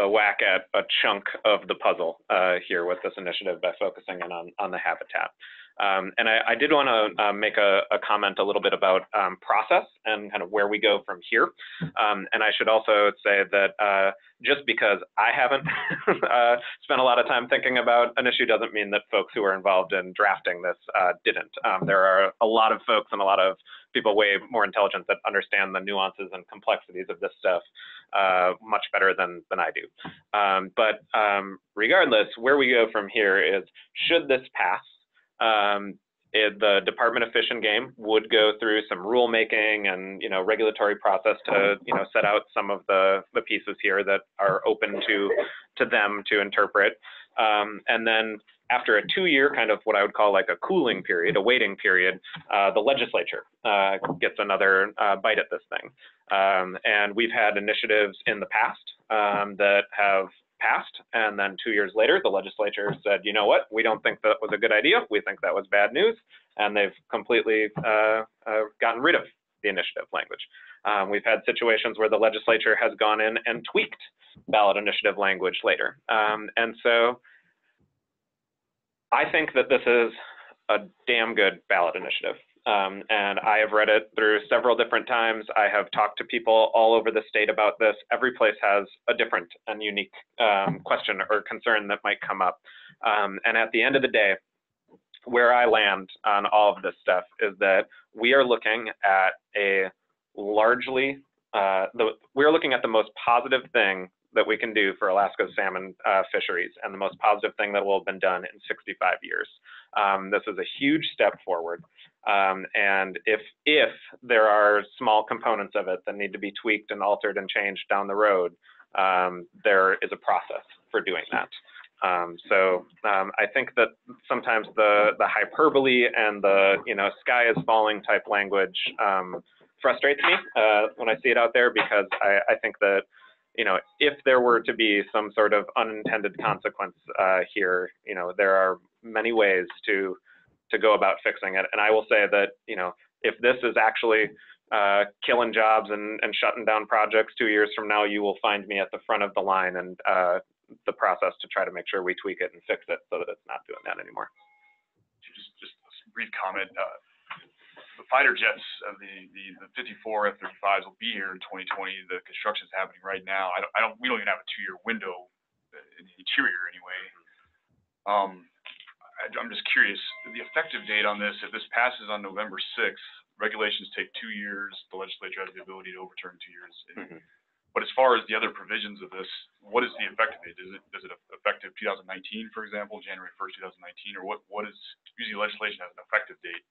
whack at a chunk of the puzzle here with this initiative by focusing in on the habitat. And I did want to make a comment a little bit about process and kind of where we go from here. And I should also say that just because I haven't spent a lot of time thinking about an issue doesn't mean that folks who are involved in drafting this didn't. There are a lot of folks and a lot of people way more intelligent that understand the nuances and complexities of this stuff much better than I do. But regardless, where we go from here is, should this pass, the Department of Fish and Game would go through some rulemaking and, you know, regulatory process to, you know, set out some of the pieces here that are open to them to interpret. And then after a 2-year kind of what I would call like a cooling period, a waiting period, the legislature gets another bite at this thing. And we've had initiatives in the past that have passed, and then 2 years later, the legislature said, you know what, we don't think that was a good idea. We think that was bad news, and they've completely gotten rid of the initiative language. We've had situations where the legislature has gone in and tweaked ballot initiative language later. And so I think that this is a damn good ballot initiative. And I have read it through several different times. I have talked to people all over the state about this. Every place has a different and unique question or concern that might come up. And at the end of the day, where I land on all of this stuff is that we are looking at a largely, we're looking at the most positive thing that we can do for Alaska's salmon fisheries, and the most positive thing that will have been done in 65 years. This is a huge step forward. And if there are small components of it that need to be tweaked and altered and changed down the road, there is a process for doing that. So I think that sometimes the hyperbole and the, you know, sky is falling type language frustrates me when I see it out there, because I think that, you know, if there were to be some sort of unintended consequence here, you know, there are many ways to go about fixing it. And I will say that, you know, if this is actually killing jobs and shutting down projects 2 years from now, you will find me at the front of the line and the process to try to make sure we tweak it and fix it so that it's not doing that anymore.
Just a brief comment. The fighter jets of the 54 F-35s will be here in 2020. The construction is happening right now. We don't even have a 2-year window in the interior anyway. I'm just curious, the effective date on this, if this passes on November 6th, regulations take 2 years. The legislature has the ability to overturn 2 years. Mm-hmm. But as far as the other provisions of this, what is the effective date? Is it effective 2019, for example, January 1st, 2019, or what is, usually legislation has an effective date?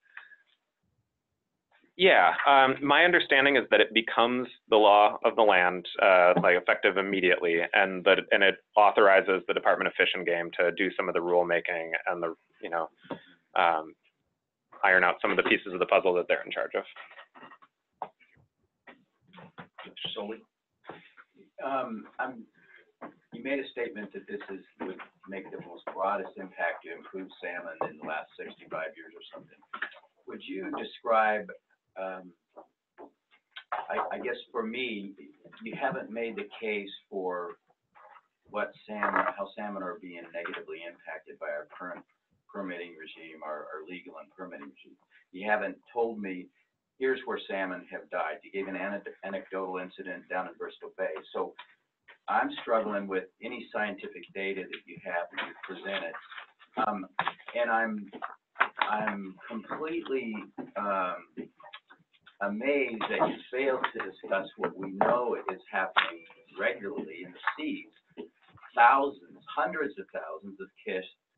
Yeah, my understanding is that it becomes the law of the land, like effective immediately, and it authorizes the Department of Fish and Game to do some of the rulemaking and the, you know, iron out some of the pieces of the puzzle that they're in charge of.
Solely.
You made a statement that this would make the most broadest impact to improve salmon in the last 65 years or something. Would you describe, I guess for me, you haven't made the case for how salmon are being negatively impacted by our current permitting regime, our legal and permitting regime. You haven't told me, here's where salmon have died. You gave an anecdotal incident down in Bristol Bay. So I'm struggling with any scientific data that you have that you presented. And I'm completely amazed that you failed to discuss what we know is happening regularly in the seas. Thousands, hundreds of thousands of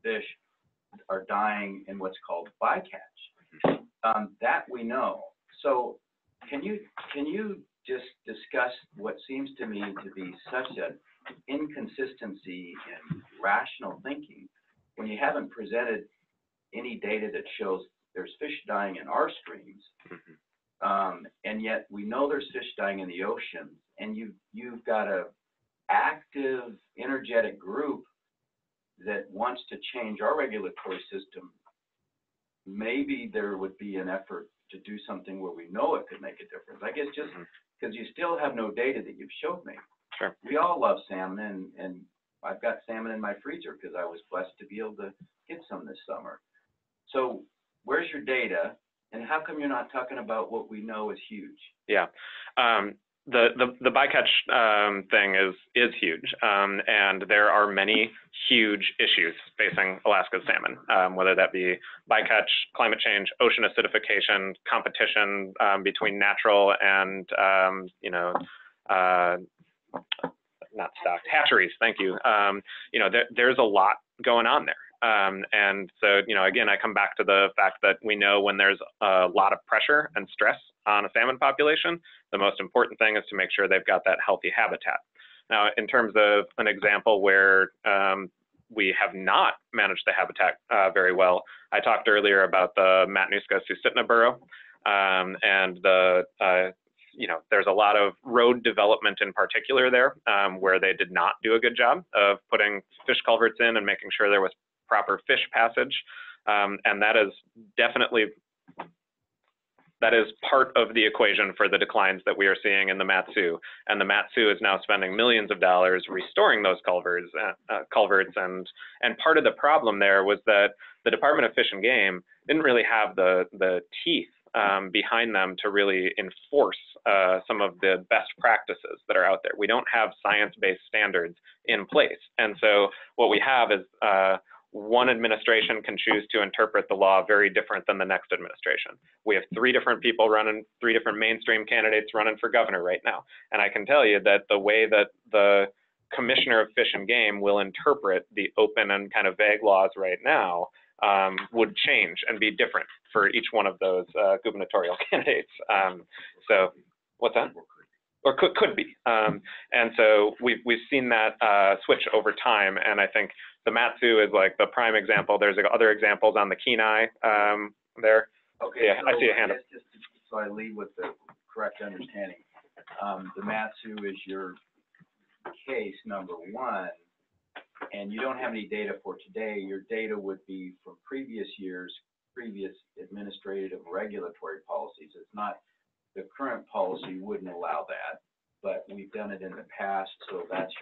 fish are dying in what's called bycatch. That we know. So can you just discuss what seems to me to be such an inconsistency in rational thinking when you haven't presented any data that shows there's fish dying in our streams, and yet we know there's fish dying in the ocean, and you've got a active, energetic group that wants to change our regulatory system, maybe there would be an effort to do something where we know it could make a difference. I guess just because you still have no data that you've showed me.
Sure.
We all love salmon, and I've got salmon in my freezer because I was blessed to be able to get some this summer. So where's your data, and how come you're not talking about what we know is huge?
Yeah. The bycatch thing is huge, and there are many huge issues facing Alaska's salmon, whether that be bycatch, climate change, ocean acidification, competition between natural and not stocked hatcheries. Thank you. There's a lot going on there. And so, again, I come back to the fact that we know when there's a lot of pressure and stress on a salmon population, the most important thing is to make sure they've got that healthy habitat. Now, in terms of an example where we have not managed the habitat very well, I talked earlier about the Matanuska-Susitna burrow, and there's a lot of road development in particular there where they did not do a good job of putting fish culverts in and making sure there was proper fish passage, and that is definitely part of the equation for the declines that we are seeing in the Mat-Su. And the Mat-Su is now spending millions of dollars restoring those culverts, and part of the problem there was that the Department of Fish and Game didn't really have the teeth behind them to really enforce some of the best practices that are out there. We don't have science-based standards in place, and so what we have is one administration can choose to interpret the law very different than the next administration. We have 3 different people running, 3 different mainstream candidates running for governor right now. And I can tell you that the way that the Commissioner of Fish and Game will interpret the open and kind of vague laws right now would change and be different for each one of those gubernatorial candidates. So what's that? Or could be. And so we've seen that switch over time, and I think the Mat-Su is like the prime example. There's other examples on the Quintyne there.
Okay,
yeah,
so
I see a hand up.
just so I leave with the correct understanding. The Mat-Su is your case number 1, and you don't have any data for today. Your data would be from previous years, previous administrative regulatory policies. It's not, the current policy wouldn't allow that, but we've done it in the past, so that's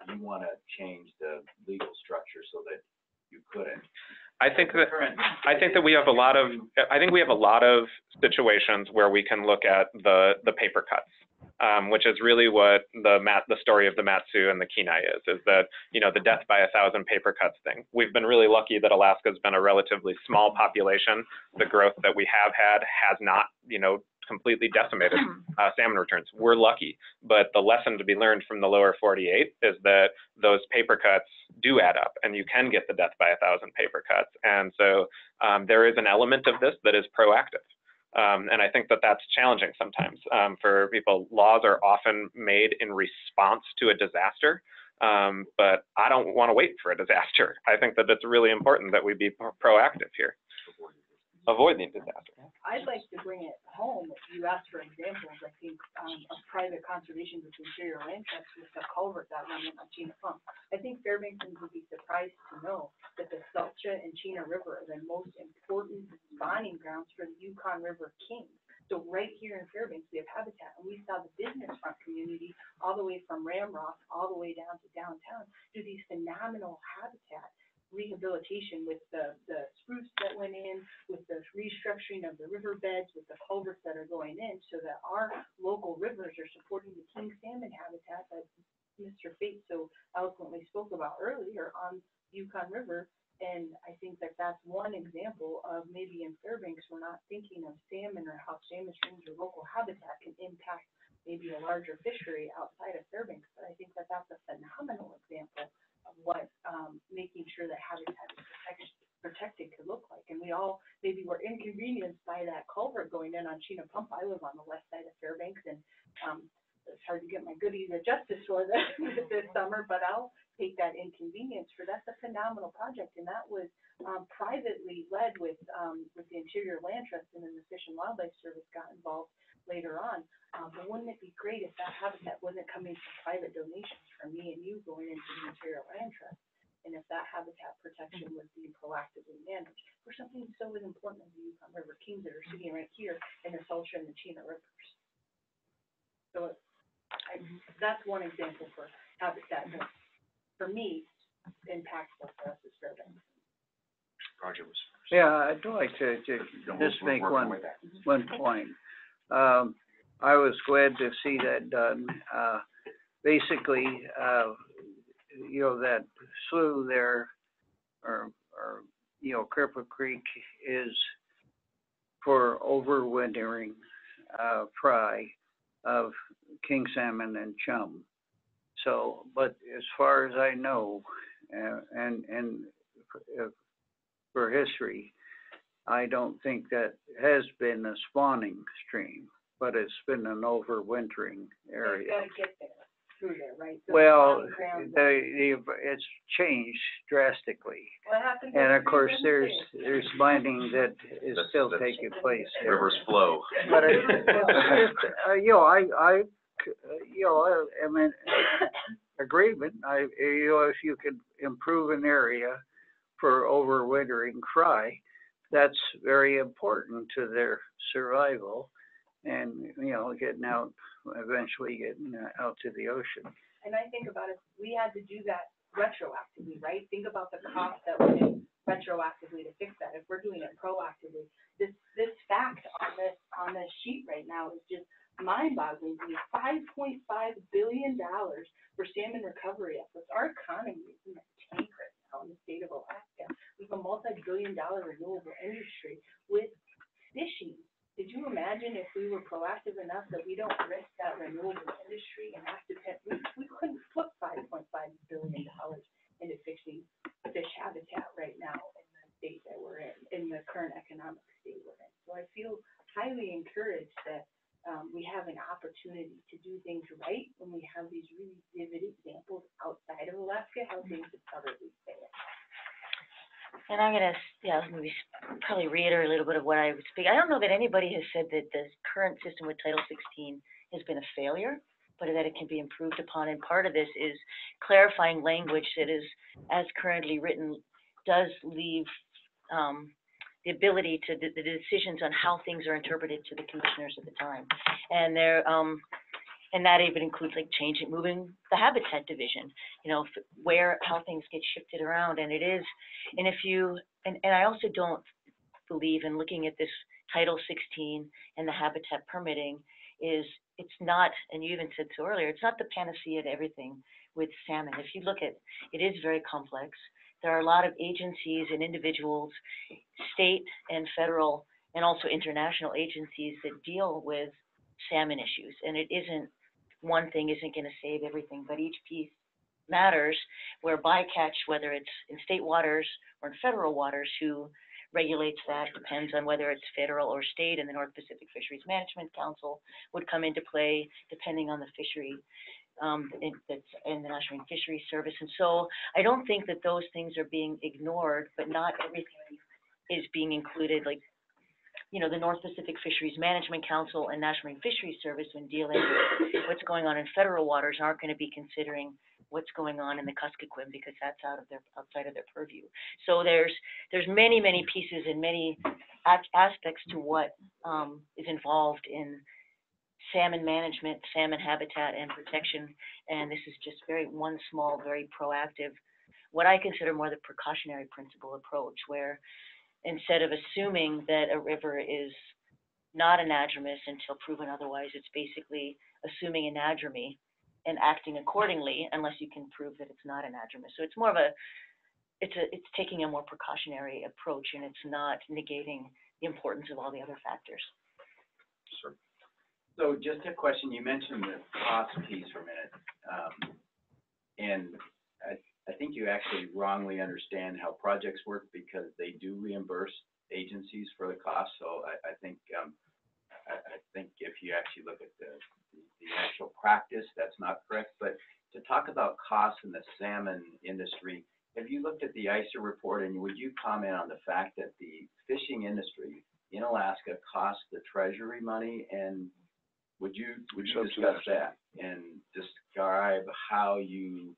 you want to change the legal structure so that you couldn't.
I think that we have a lot of situations where we can look at the paper cuts, which is really what the story of the Mat-Su and the Kenai is that, the death by 1,000 paper cuts thing. We've been really lucky that Alaska's been a relatively small population. The growth that we have had has not, completely decimated salmon returns. We're lucky, but the lesson to be learned from the lower 48 is that those paper cuts do add up, and you can get the death by 1,000 paper cuts. And so there is an element of this that is proactive. And I think that that's challenging sometimes for people. Laws are often made in response to a disaster, but I don't want to wait for a disaster. I think that it's really important that we be proactive here. Avoiding disaster.
I'd like to bring it home. You asked for examples, I think, of private conservation between interior land trusts with the culvert that went in on Chena Pump. I think Fairbanksons would be surprised to know that the Salcha and Chena River are the most important spawning grounds for the Yukon River kings. So right here in Fairbanks, we have habitat, and we saw the business front community all the way from Ramrock all the way down to downtown do these phenomenal habitat rehabilitation with the spruce that went in, with the restructuring of the riverbeds, with the culverts that are going in, so that our local rivers are supporting the king salmon habitat that Mr. Fate so eloquently spoke about earlier on Yukon River. And I think that that's one example of maybe in Fairbanks we're not thinking of salmon or how salmon streams or local habitat can impact maybe a larger fishery outside of Fairbanks. But I think that that's a phenomenal example of what making sure that habitat is protected could look like. And we all maybe were inconvenienced by that culvert going in on Chena Pump. I live on the west side of Fairbanks, and it's hard to get my goodies at Justice for this summer, but I'll take that inconvenience for that's a phenomenal project. And that was privately led with the Interior Land Trust, and then the Fish and Wildlife Service got involved later on. But wouldn't it be great if that habitat wasn't coming from private donations from me and you going into the Interior Land Trust? And if that habitat for me, impactful for us as Fairbanks.
Roger was first.
Yeah, I'd like to just make one point. I was glad to see that done. Basically, you know, that slough there, or you know, Cripple Creek is for overwintering fry of king salmon and chum. So, but as far as I know, and for history, I don't think that has been a spawning stream, but it's been an overwintering area.
You've got to get there, through there, right? So
Well,
the ground-
it's changed drastictically.
What happens
And
if
of course,
we
there's
didn't
mining that is still taking place there.
Rivers flow.
But it's you know, you know, I mean, agreement. You know, if you could improve an area for overwintering fry, that's very important to their survival, and you know, eventually getting out to the ocean.
And I think about it, we had to do that retroactively, right? Think about the cost that went in retroactively to fix that. If we're doing it proactively, this fact on this sheet right now is just mind-boggling to me. $5.5 billion for salmon recovery efforts. Our economy is in the tank right now in the state of Alaska. We have a multi-billion-dollar renewable industry with fishing. Did you imagine if we were proactive enough that we don't risk that renewable industry and have to pay? We couldn't put $5.5 billion into fixing fish habitat right now in the state that we're in the current economic state we're in. So I feel highly encouraged that we have an opportunity to do things right when we have these really vivid examples outside of Alaska, how things have probably failed.
And I'm gonna, maybe probably reiterate a little bit of what I would speak. I don't know that anybody has said that the current system with Title 16 has been a failure, but that it can be improved upon. And part of this is clarifying language that is, as currently written, does leave the ability to the decisions on how things are interpreted to the commissioners at the time. And there, and that even includes like moving the habitat division, you know, how things get shifted around. And it is, and if you, and I also don't believe in looking at this Title 16 and the habitat permitting it's not, and you even said so earlier, it's not the panacea to everything with salmon. If you look at, it is very complex. There are a lot of agencies and individuals, state and federal, and also international agencies that deal with salmon issues. And it isn't, one thing isn't going to save everything, but each piece matters, where bycatch, whether it's in state waters or in federal waters, who regulates that depends on whether it's federal or state, and the North Pacific Fisheries Management Council would come into play depending on the fishery that's in the National Marine Fisheries Service. And so I don't think that those things are being ignored, but not everything is being included. Like, you know, the North Pacific Fisheries Management Council and National Marine Fisheries Service, when dealing with what's going on in federal waters, aren't going to be considering what's going on in the Kuskokwim, because that's outside of their purview. So there's many, many pieces and many aspects to what is involved in salmon management, salmon habitat and protection. And this is just one small, very proactive, what I consider more the precautionary principle approach, where instead of assuming that a river is not anadromous until proven otherwise, it's basically assuming anadromy and acting accordingly unless you can prove that it's not anadromous. So it's more of it's taking a more precautionary approach, and it's not negating the importance of all the other factors.
Sure.
So just a question, you mentioned the cost piece for a minute, and I think you actually wrongly understand how projects work, because they do reimburse agencies for the cost. So I think if you actually look at the actual practice, that's not correct. But to talk about costs in the salmon industry, have you looked at the ICER report, and would you comment on the fact that the fishing industry in Alaska costs the Treasury money? And would you discuss that and describe how you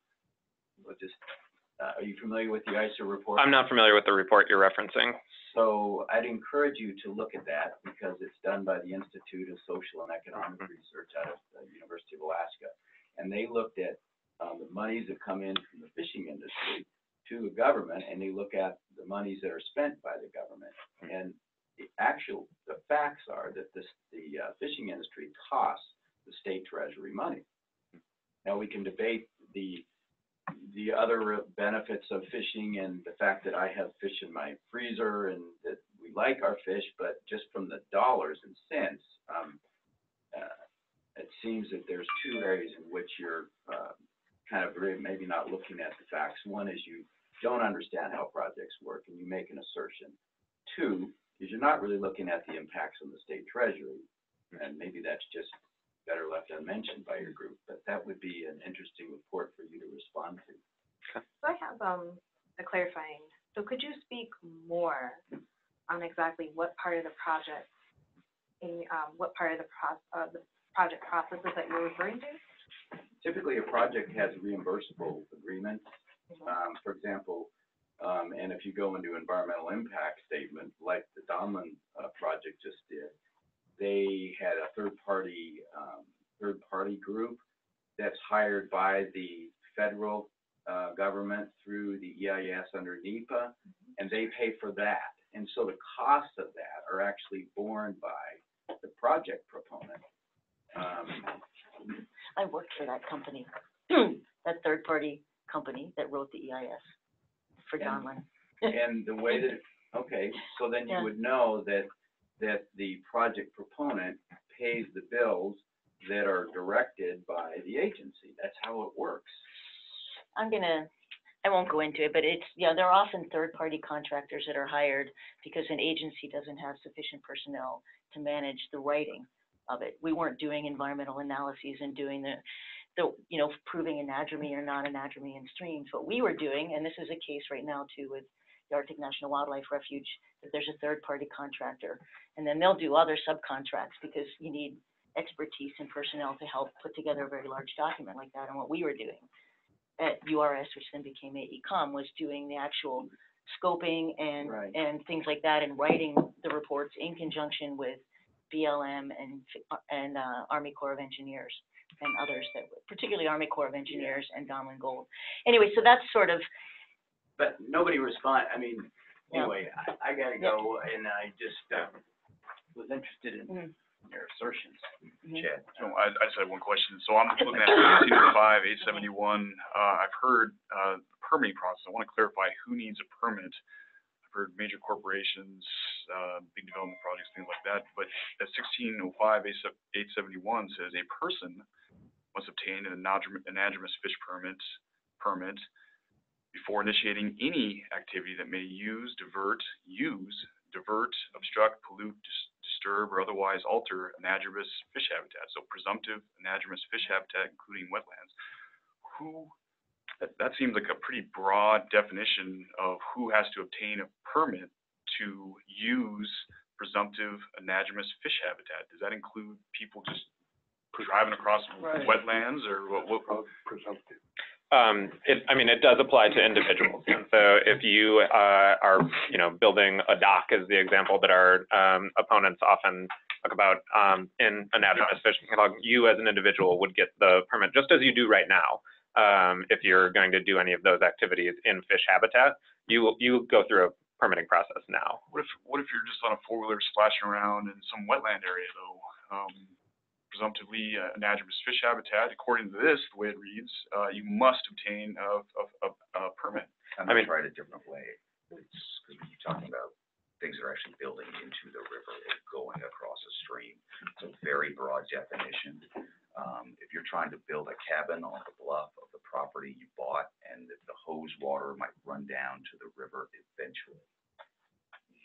are you familiar with the ICER report?
I'm not familiar with the report you're referencing.
So I'd encourage you to look at that, because it's done by the Institute of Social and Economic Research out of the University of Alaska. And they looked at the monies that come in from the fishing industry to the government, and they look at the monies that are spent by the government. And the facts are that the fishing industry costs the state treasury money. Now, we can debate the other benefits of fishing and the fact that I have fish in my freezer and that we like our fish, but just from the dollars and cents, it seems that there's two areas in which you're kind of maybe not looking at the facts. One is you don't understand how projects work and you make an assertion. Two is you're not really looking at the impacts on the state treasury, and maybe that's just better left unmentioned by your group, but that would be an interesting report for you to respond to.
So I have a clarifying. So could you speak more on exactly what part of the project, what part of the project processes that you're referring to?
Typically, a project has a reimbursable agreement. For example, and if you go into environmental impact statement, like the Donlin project just did, they had a third-party group that's hired by the federal government through the EIS under NEPA, and they pay for that. And so the costs of that are actually borne by the project proponent.
I worked for that company, that third-party company that wrote the EIS for Donlin.
And the way that, okay, so then you would know that the project proponent pays the bills that are directed by the agency. That's how it works.
I won't go into it, but there are often third-party contractors that are hired because an agency doesn't have sufficient personnel to manage the writing of it. We weren't doing environmental analyses and doing the proving anadromy or non-anadromy in streams. What we were doing, and this is a case right now too with the Arctic National Wildlife Refuge, that there's a third-party contractor, and then they'll do other subcontracts because you need expertise and personnel to help put together a very large document like that. And what we were doing at URS, which then became AECOM, was doing the actual scoping and things like that, and writing the reports in conjunction with BLM and Army Corps of Engineers and others, particularly Army Corps of Engineers and Donlin Gold. Anyway, so that's sort of.
But nobody responded. I mean, anyway, I gotta go, and I just was interested in your assertions.
Chad. So I just had one question. So I'm looking at 1605, 871. I've heard the permitting process. I want to clarify who needs a permit. I've heard major corporations, big development projects, things like that. But at 1605, 871 says a person must obtain an anadromous fish permit before initiating any activity that may divert, obstruct, pollute, disturb, or otherwise alter anadromous fish habitat. So presumptive anadromous fish habitat, including wetlands. That seems like a pretty broad definition of who has to obtain a permit to use presumptive anadromous fish habitat. Does that include people just driving across wetlands, or what?
Presumptive.
It does apply to individuals. And so if you are, building a dock as the example that our opponents often talk about in anadromous fishing, you as an individual would get the permit, just as you do right now. If you're going to do any of those activities in fish habitat, you go through a permitting process now.
What if you're just on a four-wheeler splashing around in some wetland area, though? Presumptively anadromous fish habitat, according to this, the way it reads, you must obtain a permit.
I'm going to try it a different way. It's because you're talking about things that are actually building into the river or going across a stream. It's a very broad definition. If you're trying to build a cabin on the bluff of the property you bought, and if the hose water might run down to the river eventually,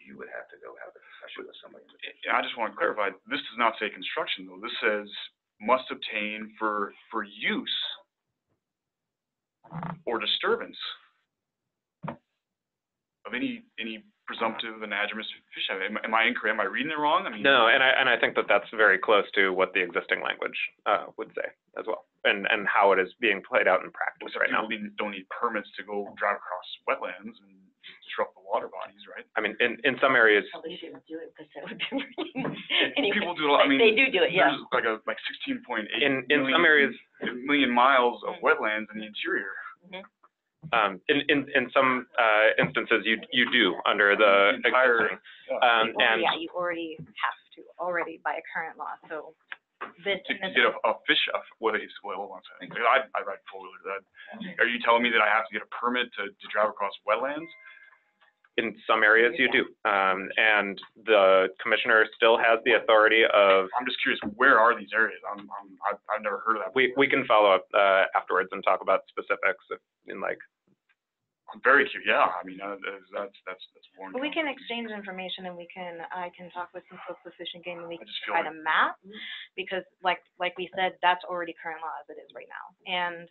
you would have to go have a discussion with somebody.
I just want to clarify, this does not say construction, though. This says must obtain for use or disturbance of any presumptive anadromous fish habitat. Am I incorrect? Am I reading it wrong?
No, and I think that's very close to what the existing language would say as well, and how it is being played out in practice right now.
People don't need permits to go drive across wetlands and disrupt the water bodies, right?
In some areas.
Probably shouldn't do it because that would be really, anyway,
People do a lot, I
but
mean.
they do it, yeah.
There's like 16.8
In some areas,
million miles of wetlands in the interior.
in some instances, you do under the
entire,
and
Yeah, you already have to, already by a current law, so this.
to get a fish, hold on a second. I ride four-wheeler. Are you telling me that I have to get a permit to drive across wetlands?
in some areas you do, and the commissioner still has the authority of.
I'm just curious, where are these areas? I've never heard of that before.
We can follow up afterwards and talk about specifics in like.
I'm very curious. Yeah, I mean that's warranted.
We can exchange information, and I can talk with some folks with Fish and Game, and we can
feel
provide a map, because like we said, that's already current law as it is right now, and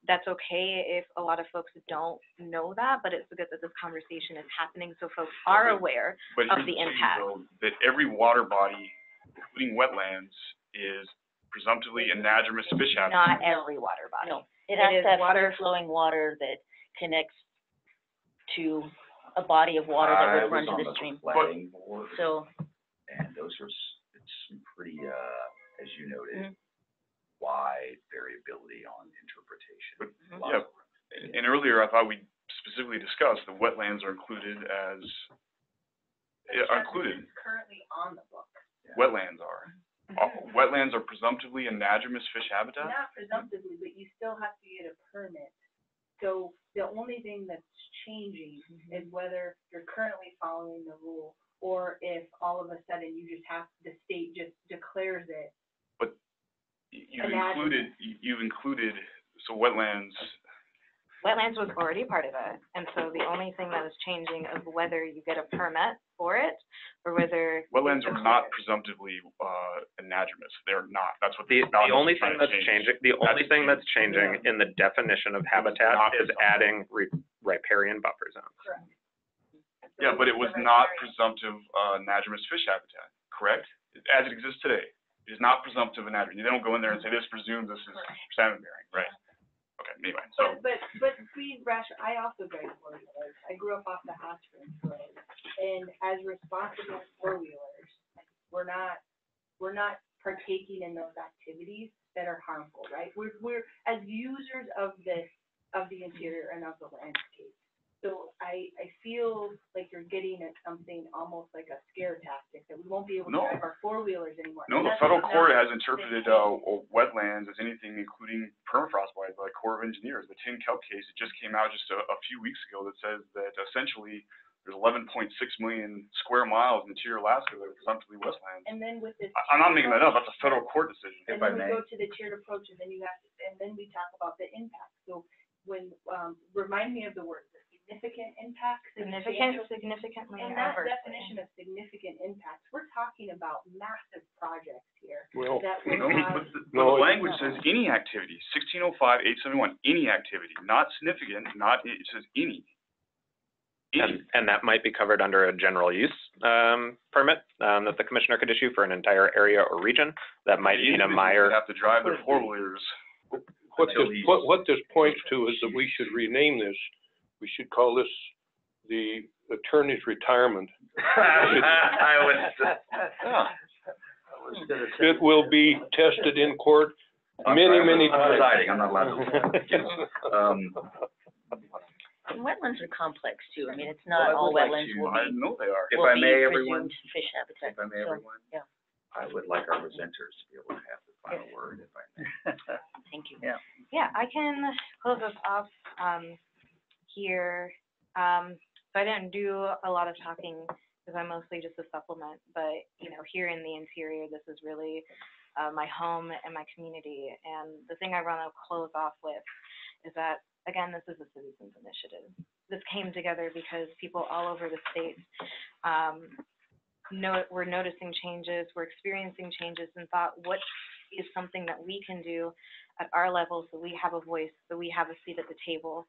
that's okay if a lot of folks don't know that, but it's good that this conversation is happening so folks are aware of the impact.
Though, that every water body, including wetlands, is presumptively anadromous fish habitat.
Not every water body.
No, it has to have flowing water that connects to a body of water that would run to the stream. So.
And those are, it's some pretty, as you noted, wide variability on interpretation.
But, yeah, and earlier I thought we specifically discussed the wetlands are included as,
Currently on the book.
Wetlands are. Wetlands are presumptively anadromous fish habitat?
Not presumptively, but you still have to get a permit. So the only thing that's changing is whether you're currently following the rule, or if all of a sudden you just have, the state just declares it.
But you've included, so wetlands.
Wetlands was already part of it, and so the only thing that is changing is whether you get a permit for it, or whether.
Wetlands are not presumptively anadromous. They're not. That's what
the only thing that's changing. The only thing that's changing in the definition of habitat is adding riparian buffer zones.
Correct.
Yeah, but it was not presumptive anadromous fish habitat, correct? As it exists today, it is not presumptive anadromous. They don't go in there and say this presumes this is salmon bearing, right? Okay, anyway, so.
But Queen Rasher, I also drive four-wheelers. I grew up off the Hot Springs Road, and as responsible four-wheelers, we're not partaking in those activities that are harmful, right? We're as users of the interior and of the landscape. So I feel like you're getting at something almost like a scare tactic, that we won't be able to drive our four-wheelers anymore.
No, the federal court has interpreted wetlands as anything including permafrost by the Corps of Engineers. The Tin Kelp case, it just came out just a few weeks ago that says that essentially there's 11.6 million square miles in interior Alaska that are presumptively wetlands.
And then with this.
I'm not making that up. That's a federal court decision.
And then we go to the tiered approach, and then then we talk about the impact. So when, remind me of the word. Significant impact,
significantly,
and that definition of significant impacts, we're talking about massive projects here.
Well,
the language says any activity, 1605-871, any activity, not significant, it says any.
And that might be covered under a general use permit that the commissioner could issue for an entire area or region. That might mean a Meyer.
Have to drive their four-wheelers.
What this points to is that we should rename this. We should call this the attorney's retirement. It will be tested in court many times.
I'm not allowed to.
And wetlands are complex too. I mean, it's not all wetlands will be.
I know they are.
If I may, everyone.
Fish habitat.
If I may, everyone.
Yeah.
I would like our presenters to be able to have the final word, if I may.
Thank you.
Yeah, I can close us off here. So I didn't do a lot of talking because I'm mostly just a supplement, but here in the interior, this is really my home and my community. And the thing I want to close off with is that, again, this is a citizens initiative. This came together because people all over the state we're noticing changes, we're experiencing changes, and thought, what is something that we can do at our level so we have a voice, so we have a seat at the table,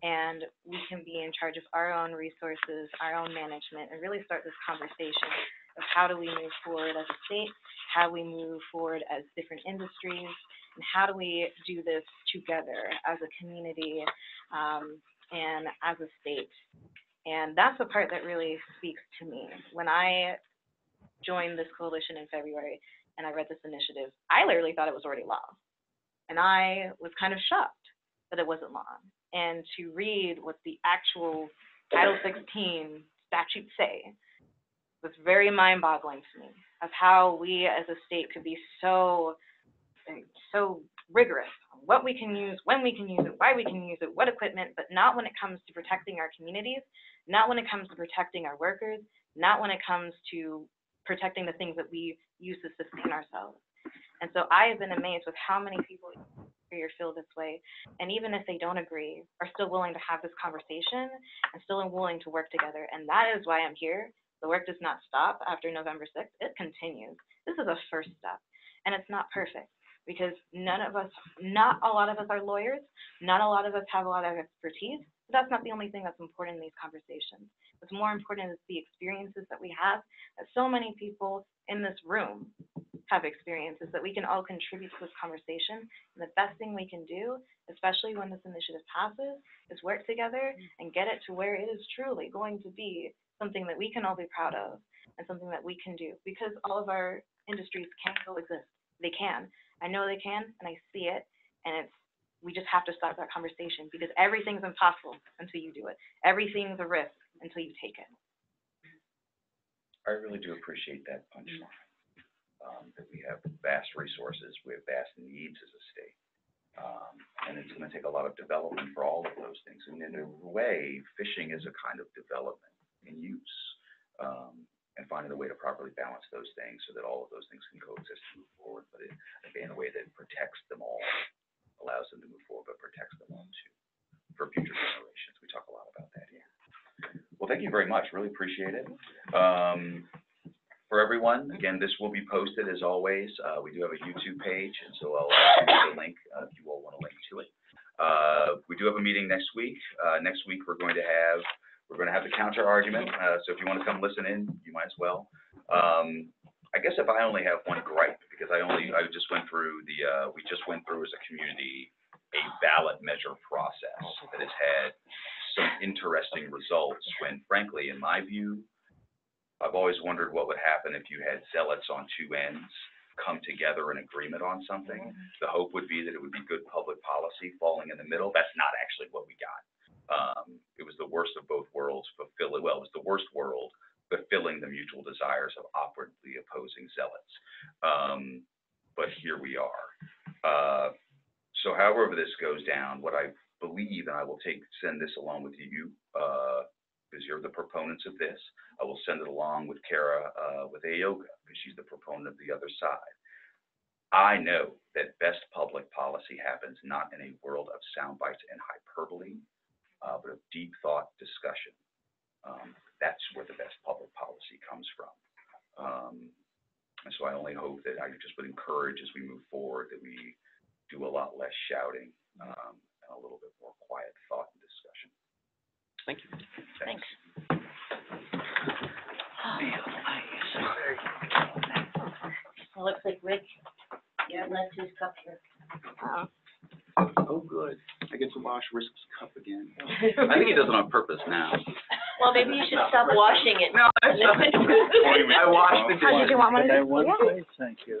and we can be in charge of our own resources, our own management, and really start this conversation of how do we move forward as a state, how we move forward as different industries, and how do we do this together as a community and as a state. And that's the part that really speaks to me. When I joined this coalition in February and I read this initiative, I literally thought it was already law. And I was kind of shocked that it wasn't law. And to read what the actual Title 16 statutes say was very mind-boggling to me, of how we as a state could be so rigorous on what we can use, when we can use it, why we can use it, what equipment, but not when it comes to protecting our communities, not when it comes to protecting our workers, not when it comes to protecting the things that we use to sustain ourselves. And so I have been amazed with how many people here feel this way, and even if they don't agree, are still willing to have this conversation and still willing to work together. And that is why I'm here. The work does not stop after November 6th. It continues. This is a first step, and it's not perfect because not a lot of us are lawyers. Not a lot of us have a lot of expertise. But that's not the only thing that's important in these conversations. What's more important is the experiences that we have, that so many people in this room have experiences that we can all contribute to this conversation. And the best thing we can do, especially when this initiative passes, is work together and get it to where it is truly going to be something that we can all be proud of and something that we can do, because all of our industries can coexist. They can. I know they can, and I see it, and we just have to start that conversation, because everything's impossible until you do it. Everything's a risk until you take it.
I really do appreciate that punchline. That we have vast resources, we have vast needs as a state. And it's going to take a lot of development for all of those things. And in a way, fishing is a kind of development in use, and finding a way to properly balance those things so that all of those things can coexist and move forward, but in a way that protects them all, allows them to move forward, but protects them all too, for future generations. We talk a lot about that here. Well, thank you very much. Really appreciate it. For everyone, again, this will be posted as always. We do have a YouTube page, and so I'll give you the link if you all want to link to it. We do have a meeting next week. Next week we're going to have the counter argument. So if you want to come listen in, you might as well. I guess if I only have one gripe, because I just went through we just went through as a community a ballot measure process that has had some interesting results when, frankly, in my view, I've always wondered what would happen if you had zealots on two ends come together in agreement on something. The hope would be that it would be good public policy falling in the middle. That's not actually what we got. It was the worst of both worlds, it was the worst world, fulfilling the mutual desires of awkwardly opposing zealots. But here we are. So however this goes down, what I believe, and I will send this along with you, because you're the proponents of this. I will send it along with Kara, with Ayoga, because she's the proponent of the other side. I know that best public policy happens not in a world of sound bites and hyperbole, but of deep thought discussion. That's where the best public policy comes from. And so I only hope that I just would encourage as we move forward that we do a lot less shouting and a little bit more quiet thought and discussion.
Thank you.
Thanks. It looks like Rick left his cup here.
Oh, good. I get to wash Rick's cup again. I think he does it on purpose now.
Well, maybe you should stop washing it.
No, I washed the dishes.
Did you want one of these?
Thank you.